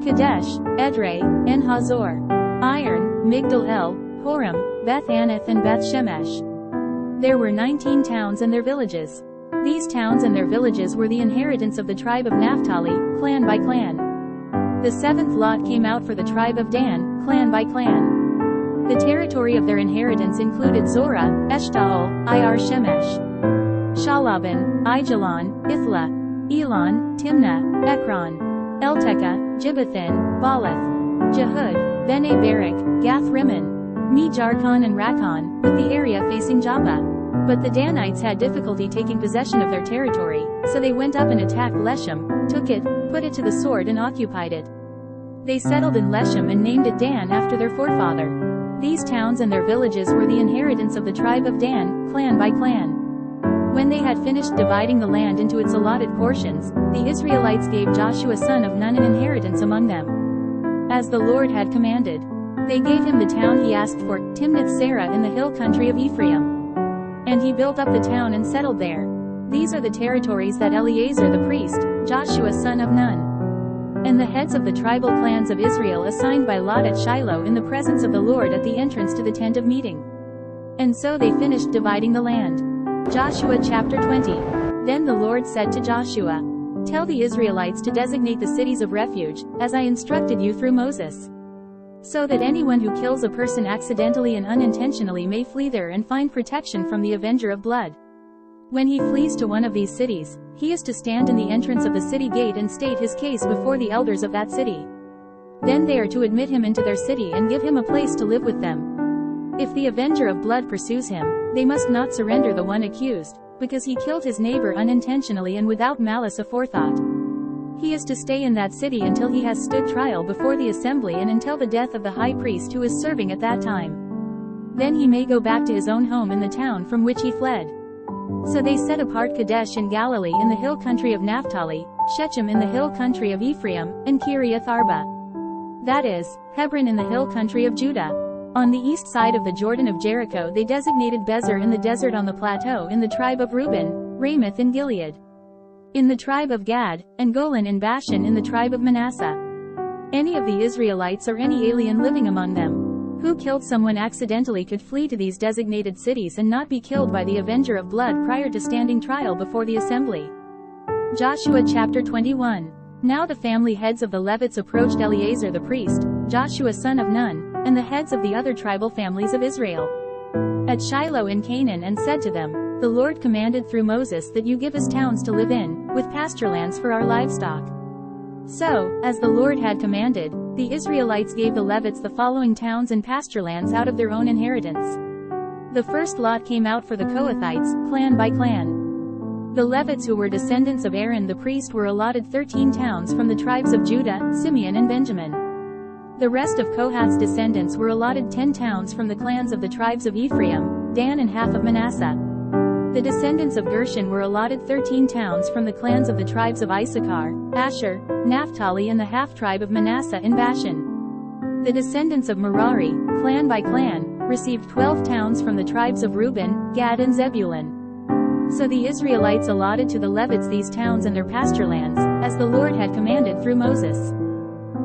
Kadesh, Edrei, En-Hazor, Iron, Migdal-El, Horem, Beth-Anath and Beth-Shemesh. There were 19 towns and their villages. These towns and their villages were the inheritance of the tribe of Naphtali, clan by clan. The seventh lot came out for the tribe of Dan, clan by clan. The territory of their inheritance included Zorah, Eshtaol, Ir-Shemesh, Shalabin, Aijalon, Ithla, Elon, Timnah, Ekron, Eltekah, Gibbethon, Baalath, Jehud, Bene-Berak, Gath-Rimmon, Me-Jarkon and Rakkon, with the area facing Joppa. But the Danites had difficulty taking possession of their territory, so they went up and attacked Leshem, took it, put it to the sword and occupied it. They settled in Leshem and named it Dan after their forefather. These towns and their villages were the inheritance of the tribe of Dan, clan by clan. When they had finished dividing the land into its allotted portions, the Israelites gave Joshua son of Nun an inheritance among them, as the Lord had commanded. They gave him the town he asked for, Timnath-Serah in the hill country of Ephraim. And he built up the town and settled there. These are the territories that Eleazar the priest, Joshua son of Nun, and the heads of the tribal clans of Israel assigned by lot at Shiloh in the presence of the Lord at the entrance to the tent of meeting. And so they finished dividing the land. Joshua chapter 20. Then the Lord said to Joshua, "Tell the Israelites to designate the cities of refuge, as I instructed you through Moses, so that anyone who kills a person accidentally and unintentionally may flee there and find protection from the avenger of blood." When he flees to one of these cities, he is to stand in the entrance of the city gate and state his case before the elders of that city. Then they are to admit him into their city and give him a place to live with them. If the avenger of blood pursues him, they must not surrender the one accused, because he killed his neighbor unintentionally and without malice aforethought. He is to stay in that city until he has stood trial before the assembly and until the death of the high priest who is serving at that time. Then he may go back to his own home in the town from which he fled. So they set apart Kadesh in Galilee in the hill country of Naphtali, Shechem in the hill country of Ephraim, and Kiriath Arba. That is, Hebron in the hill country of Judah. On the east side of the Jordan of Jericho they designated Bezer in the desert on the plateau in the tribe of Reuben, Ramoth in Gilead, in the tribe of Gad, and Golan in Bashan in the tribe of Manasseh. Any of the Israelites or any alien living among them, who killed someone accidentally could flee to these designated cities and not be killed by the avenger of blood prior to standing trial before the assembly. Joshua chapter 21. Now the family heads of the Levites approached Eleazar the priest, Joshua son of Nun, and the heads of the other tribal families of Israel, at Shiloh in Canaan, and said to them, "The Lord commanded through Moses that you give us towns to live in, with pasture lands for our livestock." So, as the Lord had commanded, the Israelites gave the Levites the following towns and pasture lands out of their own inheritance. The first lot came out for the Kohathites, clan by clan. The Levites who were descendants of Aaron the priest were allotted 13 towns from the tribes of Judah, Simeon and Benjamin. The rest of Kohath's descendants were allotted 10 towns from the clans of the tribes of Ephraim, Dan and half of Manasseh. The descendants of Gershon were allotted 13 towns from the clans of the tribes of Issachar, Asher, Naphtali and the half-tribe of Manasseh in Bashan. The descendants of Merari, clan by clan, received 12 towns from the tribes of Reuben, Gad and Zebulun. So the Israelites allotted to the Levites these towns and their pasture lands, as the Lord had commanded through Moses.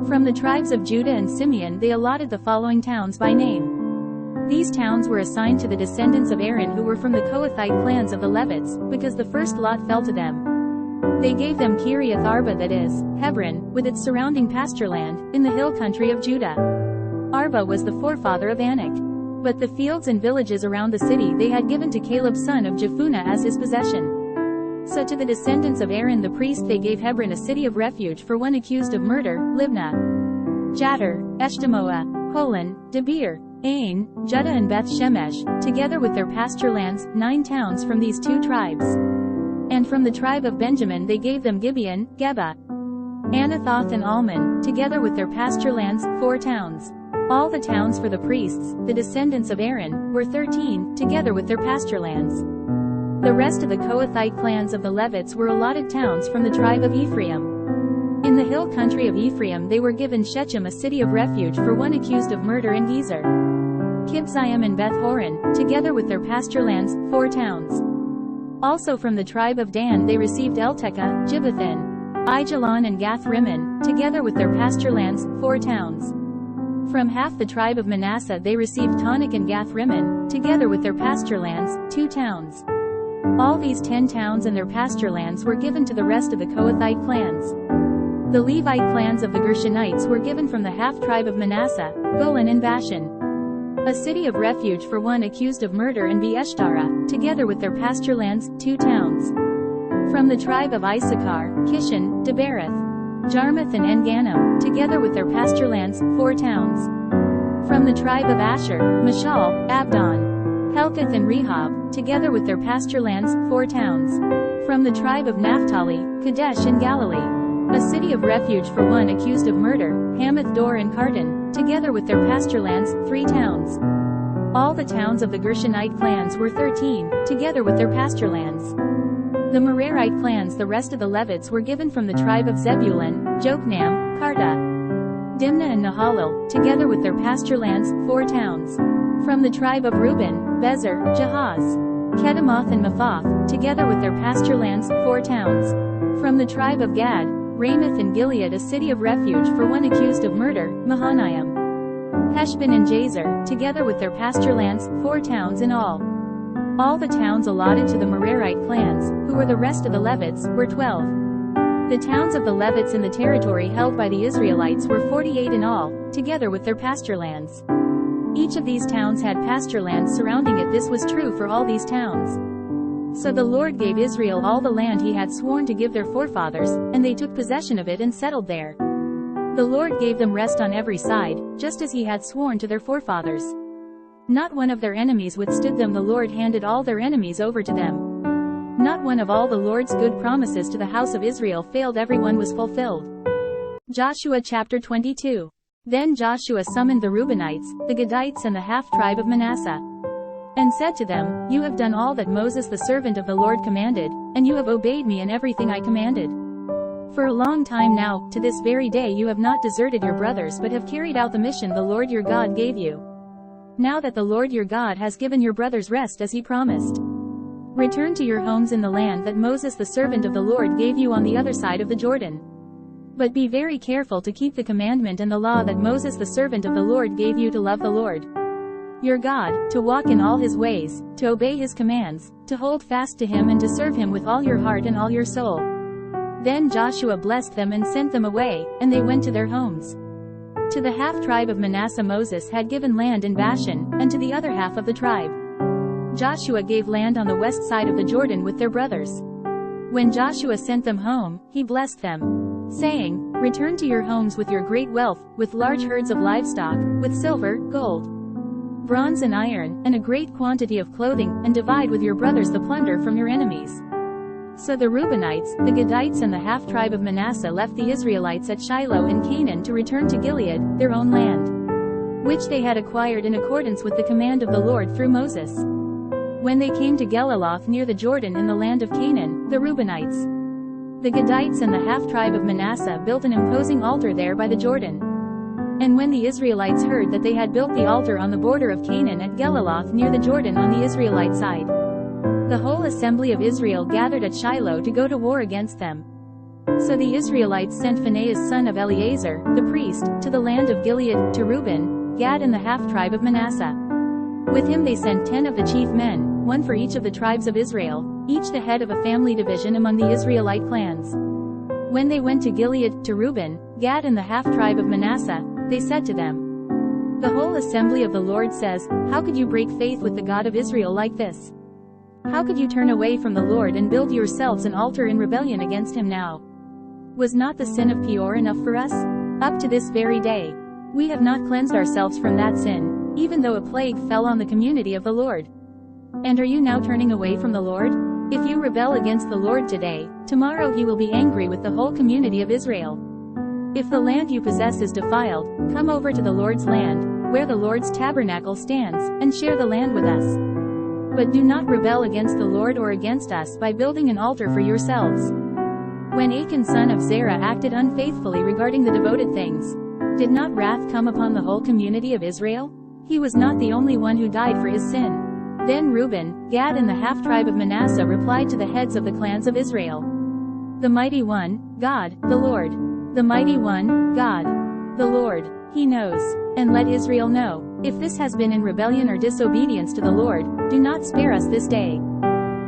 From the tribes of Judah and Simeon they allotted the following towns by name. These towns were assigned to the descendants of Aaron who were from the Kohathite clans of the Levites, because the first lot fell to them. They gave them Kiriath Arba, that is, Hebron, with its surrounding pasture land, in the hill country of Judah. Arba was the forefather of Anak. But the fields and villages around the city they had given to Caleb son of Jephunneh as his possession. So to the descendants of Aaron the priest they gave Hebron, a city of refuge for one accused of murder, Libnah, Jattir, Eshtemoa, Holon, Debir, Ain, Judah and Beth Shemesh, together with their pasture lands, 9 towns from these 2 tribes. And from the tribe of Benjamin they gave them Gibeon, Geba, Anathoth and Almon, together with their pasture lands, 4 towns. All the towns for the priests, the descendants of Aaron, were 13, together with their pasture lands. The rest of the Kohathite clans of the Levites were allotted towns from the tribe of Ephraim. In the hill country of Ephraim they were given Shechem, a city of refuge for one accused of murder, and Gezer, Kibzaim and Beth Horon, together with their pasture lands, 4 towns. Also from the tribe of Dan they received Eltekeh, Gibbethon, Aijalon and Gath Rimmon, together with their pasture lands, 4 towns. From half the tribe of Manasseh they received Taanach and Gath Rimmon, together with their pasture lands, 2 towns. All these 10 towns and their pasture lands were given to the rest of the Kohathite clans. The Levite clans of the Gershonites were given from the half-tribe of Manasseh, Golan and Bashan, a city of refuge for one accused of murder, and Beeshtara, together with their pasture lands, 2 towns. From the tribe of Issachar, Kishon, Debereth, Jarmuth and En-Ganim, together with their pasture lands, 4 towns. From the tribe of Asher, Mashal, Abdon, Helkath and Rehob, together with their pasture lands, 4 towns. From the tribe of Naphtali, Kadesh in Galilee, a city of refuge for one accused of murder, Hamath Dor and Kartan, together with their pasture lands, 3 towns. All the towns of the Gershonite clans were 13, together with their pasture lands. The Merarite clans, the rest of the Levites, were given from the tribe of Zebulun, Jokneam, Karta, Dimnah and Nahalal, together with their pasture lands, 4 towns. From the tribe of Reuben, Bezer, Jahaz, Kedemoth and Mephath, together with their pasture lands, 4 towns. From the tribe of Gad, Ramoth and Gilead, a city of refuge for one accused of murder, Mahanaim, Heshbon and Jazer, together with their pasture lands, 4 towns in all. All the towns allotted to the Merarite clans, who were the rest of the Levites, were 12. The towns of the Levites in the territory held by the Israelites were 48 in all, together with their pasture lands. Each of these towns had pasture lands surrounding it. This was true for all these towns. So the Lord gave Israel all the land he had sworn to give their forefathers, and they took possession of it and settled there. The Lord gave them rest on every side, just as he had sworn to their forefathers. Not one of their enemies withstood them. The Lord handed all their enemies over to them. Not one of all the Lord's good promises to the house of Israel failed. Everyone was fulfilled. Joshua chapter 22. Then Joshua summoned the Reubenites, the Gadites and the half-tribe of Manasseh, and said to them, You have done all that Moses the servant of the Lord commanded, and you have obeyed me in everything I commanded. For a long time now, to this very day you have not deserted your brothers but have carried out the mission the Lord your God gave you. Now that the Lord your God has given your brothers rest as he promised, return to your homes in the land that Moses the servant of the Lord gave you on the other side of the Jordan. But be very careful to keep the commandment and the law that Moses the servant of the Lord gave you, to love the Lord your God, to walk in all his ways, to obey his commands, to hold fast to him and to serve him with all your heart and all your soul. Then Joshua blessed them and sent them away, and they went to their homes. To the half-tribe of Manasseh Moses had given land in Bashan, and to the other half of the tribe Joshua gave land on the west side of the Jordan with their brothers. When Joshua sent them home, he blessed them, saying, Return to your homes with your great wealth, with large herds of livestock, with silver, gold, bronze and iron, and a great quantity of clothing, and divide with your brothers the plunder from your enemies. So the Reubenites, the Gadites and the half-tribe of Manasseh left the Israelites at Shiloh in Canaan to return to Gilead, their own land, which they had acquired in accordance with the command of the Lord through Moses. When they came to Geliloth near the Jordan in the land of Canaan, the Reubenites, the Gadites and the half-tribe of Manasseh built an imposing altar there by the Jordan. And when the Israelites heard that they had built the altar on the border of Canaan at Geliloth near the Jordan on the Israelite side, the whole assembly of Israel gathered at Shiloh to go to war against them. So the Israelites sent Phinehas son of Eleazar, the priest, to the land of Gilead, to Reuben, Gad and the half-tribe of Manasseh. With him they sent 10 of the chief men, one for each of the tribes of Israel, each the head of a family division among the Israelite clans. When they went to Gilead, to Reuben, Gad and the half-tribe of Manasseh, they said to them, The whole assembly of the Lord says, How could you break faith with the God of Israel like this? How could you turn away from the Lord and build yourselves an altar in rebellion against him now? Was not the sin of Peor enough for us? Up to this very day, we have not cleansed ourselves from that sin, even though a plague fell on the community of the Lord. And are you now turning away from the Lord? If you rebel against the Lord today, tomorrow he will be angry with the whole community of Israel. If the land you possess is defiled, come over to the Lord's land, where the Lord's tabernacle stands, and share the land with us. But do not rebel against the Lord or against us by building an altar for yourselves. When Achan son of Zerah acted unfaithfully regarding the devoted things, did not wrath come upon the whole community of Israel? He was not the only one who died for his sin. Then Reuben, Gad and the half-tribe of Manasseh replied to the heads of the clans of Israel, The mighty one, God, the Lord. The mighty one, God, the Lord, he knows. And let Israel know, if this has been in rebellion or disobedience to the Lord, do not spare us this day.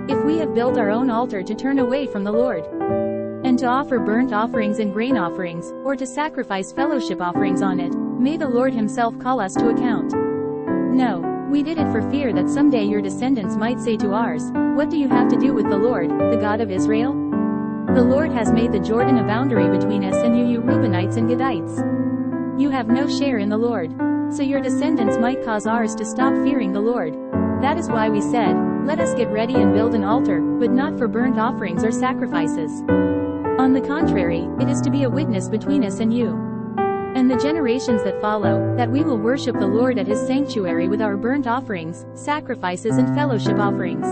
If we have built our own altar to turn away from the Lord, and to offer burnt offerings and grain offerings, or to sacrifice fellowship offerings on it, may the Lord himself call us to account. No, we did it for fear that someday your descendants might say to ours, What do you have to do with the Lord, the God of Israel? The Lord has made the Jordan a boundary between us and you Reubenites and Gadites. You have no share in the Lord. So your descendants might cause ours to stop fearing the Lord. That is why we said, Let us get ready and build an altar, but not for burnt offerings or sacrifices. On the contrary, it is to be a witness between us and you, and the generations that follow, that we will worship the Lord at his sanctuary with our burnt offerings, sacrifices and fellowship offerings.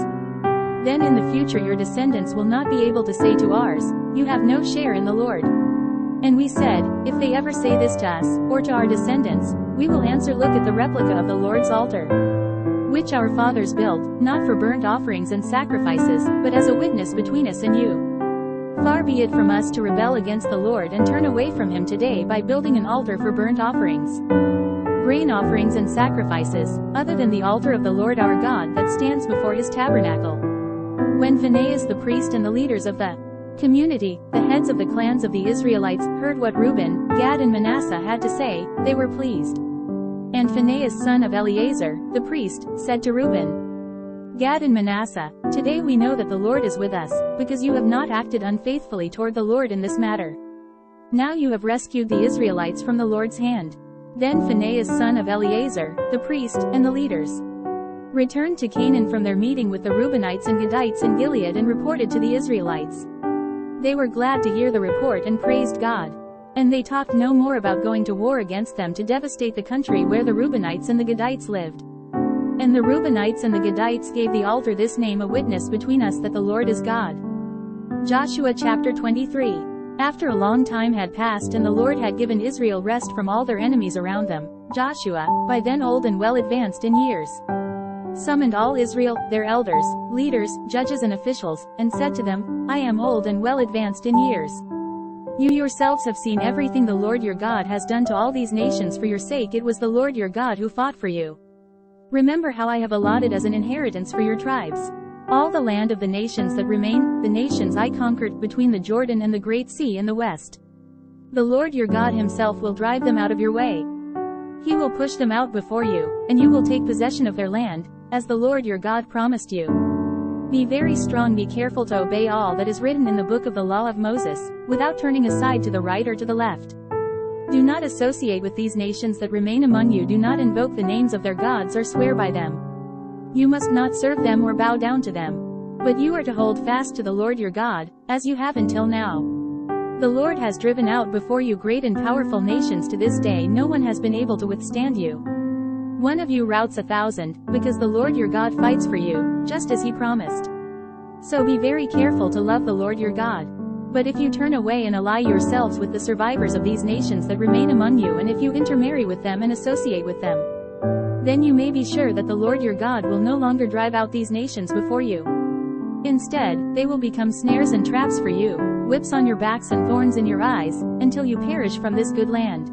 Then in the future your descendants will not be able to say to ours, You have no share in the Lord. And we said, If they ever say this to us, or to our descendants, we will answer, Look at the replica of the Lord's altar, which our fathers built, not for burnt offerings and sacrifices, but as a witness between us and you. Far be it from us to rebel against the Lord and turn away from him today by building an altar for burnt offerings, grain offerings and sacrifices, other than the altar of the Lord our God that stands before his tabernacle. When Phinehas the priest and the leaders of the community, the heads of the clans of the Israelites, heard what Reuben, Gad and Manasseh had to say, they were pleased. And Phinehas son of Eleazar, the priest, said to Reuben, Gad and Manasseh, today we know that the Lord is with us, because you have not acted unfaithfully toward the Lord in this matter. Now you have rescued the Israelites from the Lord's hand. Then Phinehas son of Eleazar, the priest, and the leaders returned to Canaan from their meeting with the Reubenites and Gadites in Gilead and reported to the Israelites. They were glad to hear the report and praised God. And they talked no more about going to war against them to devastate the country where the Reubenites and the Gadites lived. And the Reubenites and the Gadites gave the altar this name, a witness between us that the Lord is God. Joshua chapter 23. After a long time had passed and the Lord had given Israel rest from all their enemies around them, Joshua, by then old and well advanced in years, summoned all Israel, their elders, leaders, judges and officials, and said to them, I am old and well advanced in years. You yourselves have seen everything the Lord your God has done to all these nations. For your sake it was the Lord your God who fought for you. Remember how I have allotted as an inheritance for your tribes all the land of the nations that remain, the nations I conquered between the Jordan and the Great Sea in the west. The Lord your God himself will drive them out of your way. He will push them out before you, and you will take possession of their land, as the Lord your God promised you. Be very strong, be careful to obey all that is written in the book of the law of Moses, without turning aside to the right or to the left. Do not associate with these nations that remain among you. Do not invoke the names of their gods or swear by them. You must not serve them or bow down to them. But you are to hold fast to the Lord your God, as you have until now. The Lord has driven out before you great and powerful nations. To this day no one has been able to withstand you. One of you routs 1,000, because the Lord your God fights for you, just as he promised. So be very careful to love the Lord your God. But if you turn away and ally yourselves with the survivors of these nations that remain among you, and if you intermarry with them and associate with them, then you may be sure that the Lord your God will no longer drive out these nations before you. Instead, they will become snares and traps for you, whips on your backs and thorns in your eyes, until you perish from this good land,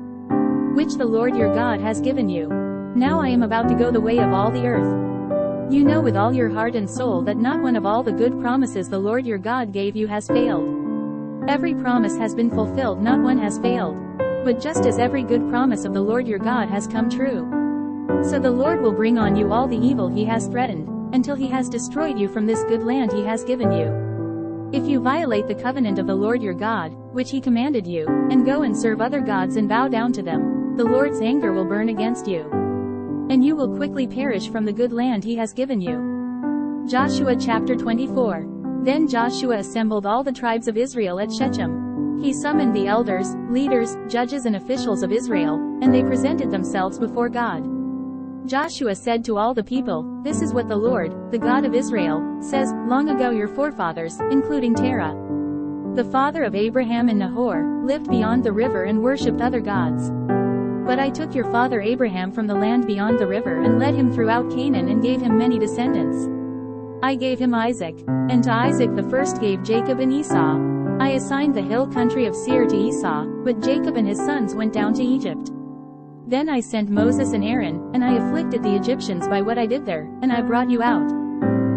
which the Lord your God has given you. Now I am about to go the way of all the earth. You know with all your heart and soul that not one of all the good promises the Lord your God gave you has failed. Every promise has been fulfilled, not one has failed. But just as every good promise of the Lord your God has come true, so the Lord will bring on you all the evil he has threatened, until he has destroyed you from this good land he has given you. If you violate the covenant of the Lord your God, which he commanded you, and go and serve other gods and bow down to them, the Lord's anger will burn against you, and you will quickly perish from the good land he has given you. Joshua chapter 24. Then Joshua assembled all the tribes of Israel at Shechem. He summoned the elders, leaders, judges and officials of Israel, and they presented themselves before God. Joshua said to all the people, This is what the Lord, the God of Israel, says, Long ago your forefathers, including Terah, the father of Abraham and Nahor, lived beyond the river and worshipped other gods. But I took your father Abraham from the land beyond the river and led him throughout Canaan and gave him many descendants. I gave him Isaac, and to Isaac the first gave Jacob and Esau. I assigned the hill country of Seir to Esau, but Jacob and his sons went down to Egypt. Then I sent Moses and Aaron, and I afflicted the Egyptians by what I did there, and I brought you out.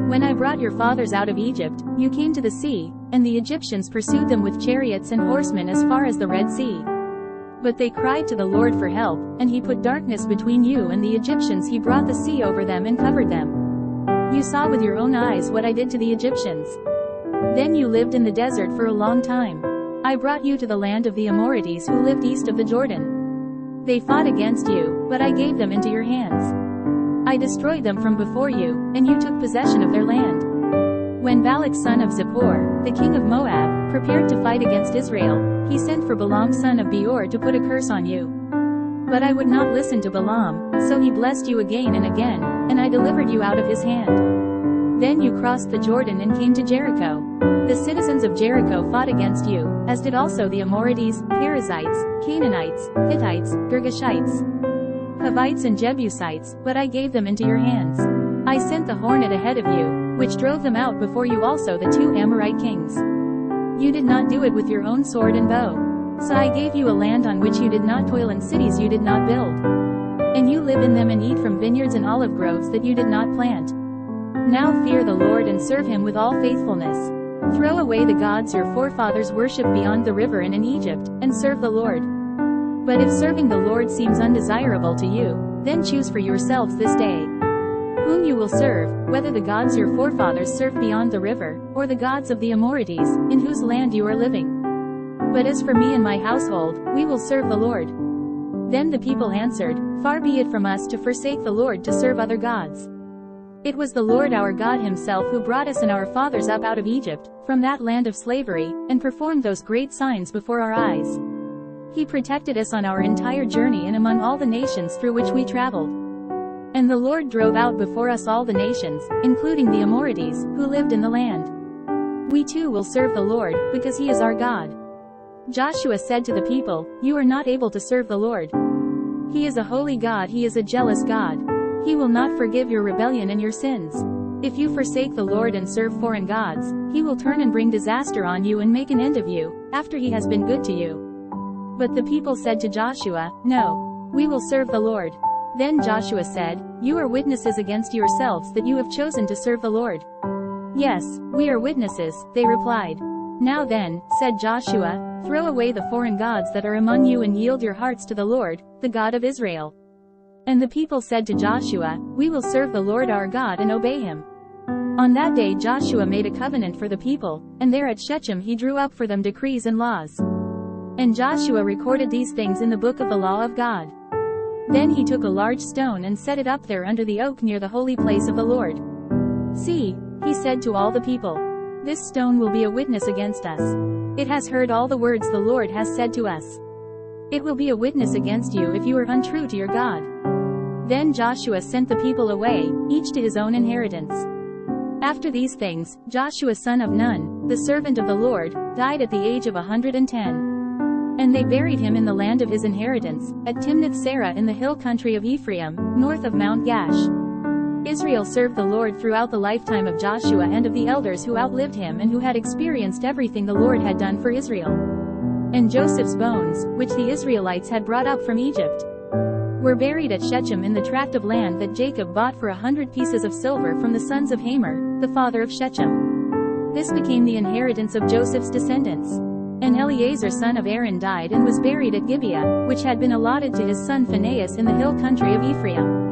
When I brought your fathers out of Egypt, you came to the sea, and the Egyptians pursued them with chariots and horsemen as far as the Red Sea. But they cried to the Lord for help, and he put darkness between you and the Egyptians. He brought the sea over them and covered them. You saw with your own eyes what I did to the Egyptians. Then you lived in the desert for a long time. I brought you to the land of the Amorites who lived east of the Jordan. They fought against you, but I gave them into your hands. I destroyed them from before you, and you took possession of their land. When Balak son of Zippor, the king of Moab, prepared to fight against Israel, he sent for Balaam son of Beor to put a curse on you. But I would not listen to Balaam, so he blessed you again and again, and I delivered you out of his hand. Then you crossed the Jordan and came to Jericho. The citizens of Jericho fought against you, as did also the Amorites, Perizzites, Canaanites, Hittites, Girgashites, Hivites and Jebusites, but I gave them into your hands. I sent the hornet ahead of you, which drove them out before you, also the 2 Amorite kings. You did not do it with your own sword and bow. So I gave you a land on which you did not toil and cities you did not build. And you live in them and eat from vineyards and olive groves that you did not plant. Now fear the Lord and serve him with all faithfulness. Throw away the gods your forefathers worshipped beyond the river and in Egypt, and serve the Lord. But if serving the Lord seems undesirable to you, then choose for yourselves this day whom you will serve, whether the gods your forefathers served beyond the river, or the gods of the Amorites, in whose land you are living. But as for me and my household, we will serve the Lord." Then the people answered, "Far be it from us to forsake the Lord to serve other gods. It was the Lord our God himself who brought us and our fathers up out of Egypt, from that land of slavery, and performed those great signs before our eyes. He protected us on our entire journey and among all the nations through which we traveled. And the Lord drove out before us all the nations, including the Amorites, who lived in the land. We too will serve the Lord, because he is our God." Joshua said to the people, "You are not able to serve the Lord. He is a holy God, he is a jealous God. He will not forgive your rebellion and your sins. If you forsake the Lord and serve foreign gods, he will turn and bring disaster on you and make an end of you, after he has been good to you." But the people said to Joshua, "No, we will serve the Lord." Then Joshua said, "You are witnesses against yourselves that you have chosen to serve the Lord." "Yes, we are witnesses," they replied. "Now then," said Joshua, "throw away the foreign gods that are among you and yield your hearts to the Lord, the God of Israel." And the people said to Joshua, "We will serve the Lord our God and obey him." On that day Joshua made a covenant for the people, and there at Shechem he drew up for them decrees and laws. And Joshua recorded these things in the book of the law of God. Then he took a large stone and set it up there under the oak near the holy place of the Lord. "See," he said to all the people, "this stone will be a witness against us. It has heard all the words the Lord has said to us. It will be a witness against you if you are untrue to your God." Then Joshua sent the people away, each to his own inheritance. After these things, Joshua son of Nun, the servant of the Lord, died at the age of 110. And they buried him in the land of his inheritance, at Timnath-Serah in the hill country of Ephraim, north of Mount Gash. Israel served the Lord throughout the lifetime of Joshua and of the elders who outlived him and who had experienced everything the Lord had done for Israel. And Joseph's bones, which the Israelites had brought up from Egypt, were buried at Shechem in the tract of land that Jacob bought for 100 pieces of silver from the sons of Hamor, the father of Shechem. This became the inheritance of Joseph's descendants. And Eleazar son of Aaron died and was buried at Gibeah, which had been allotted to his son Phinehas in the hill country of Ephraim.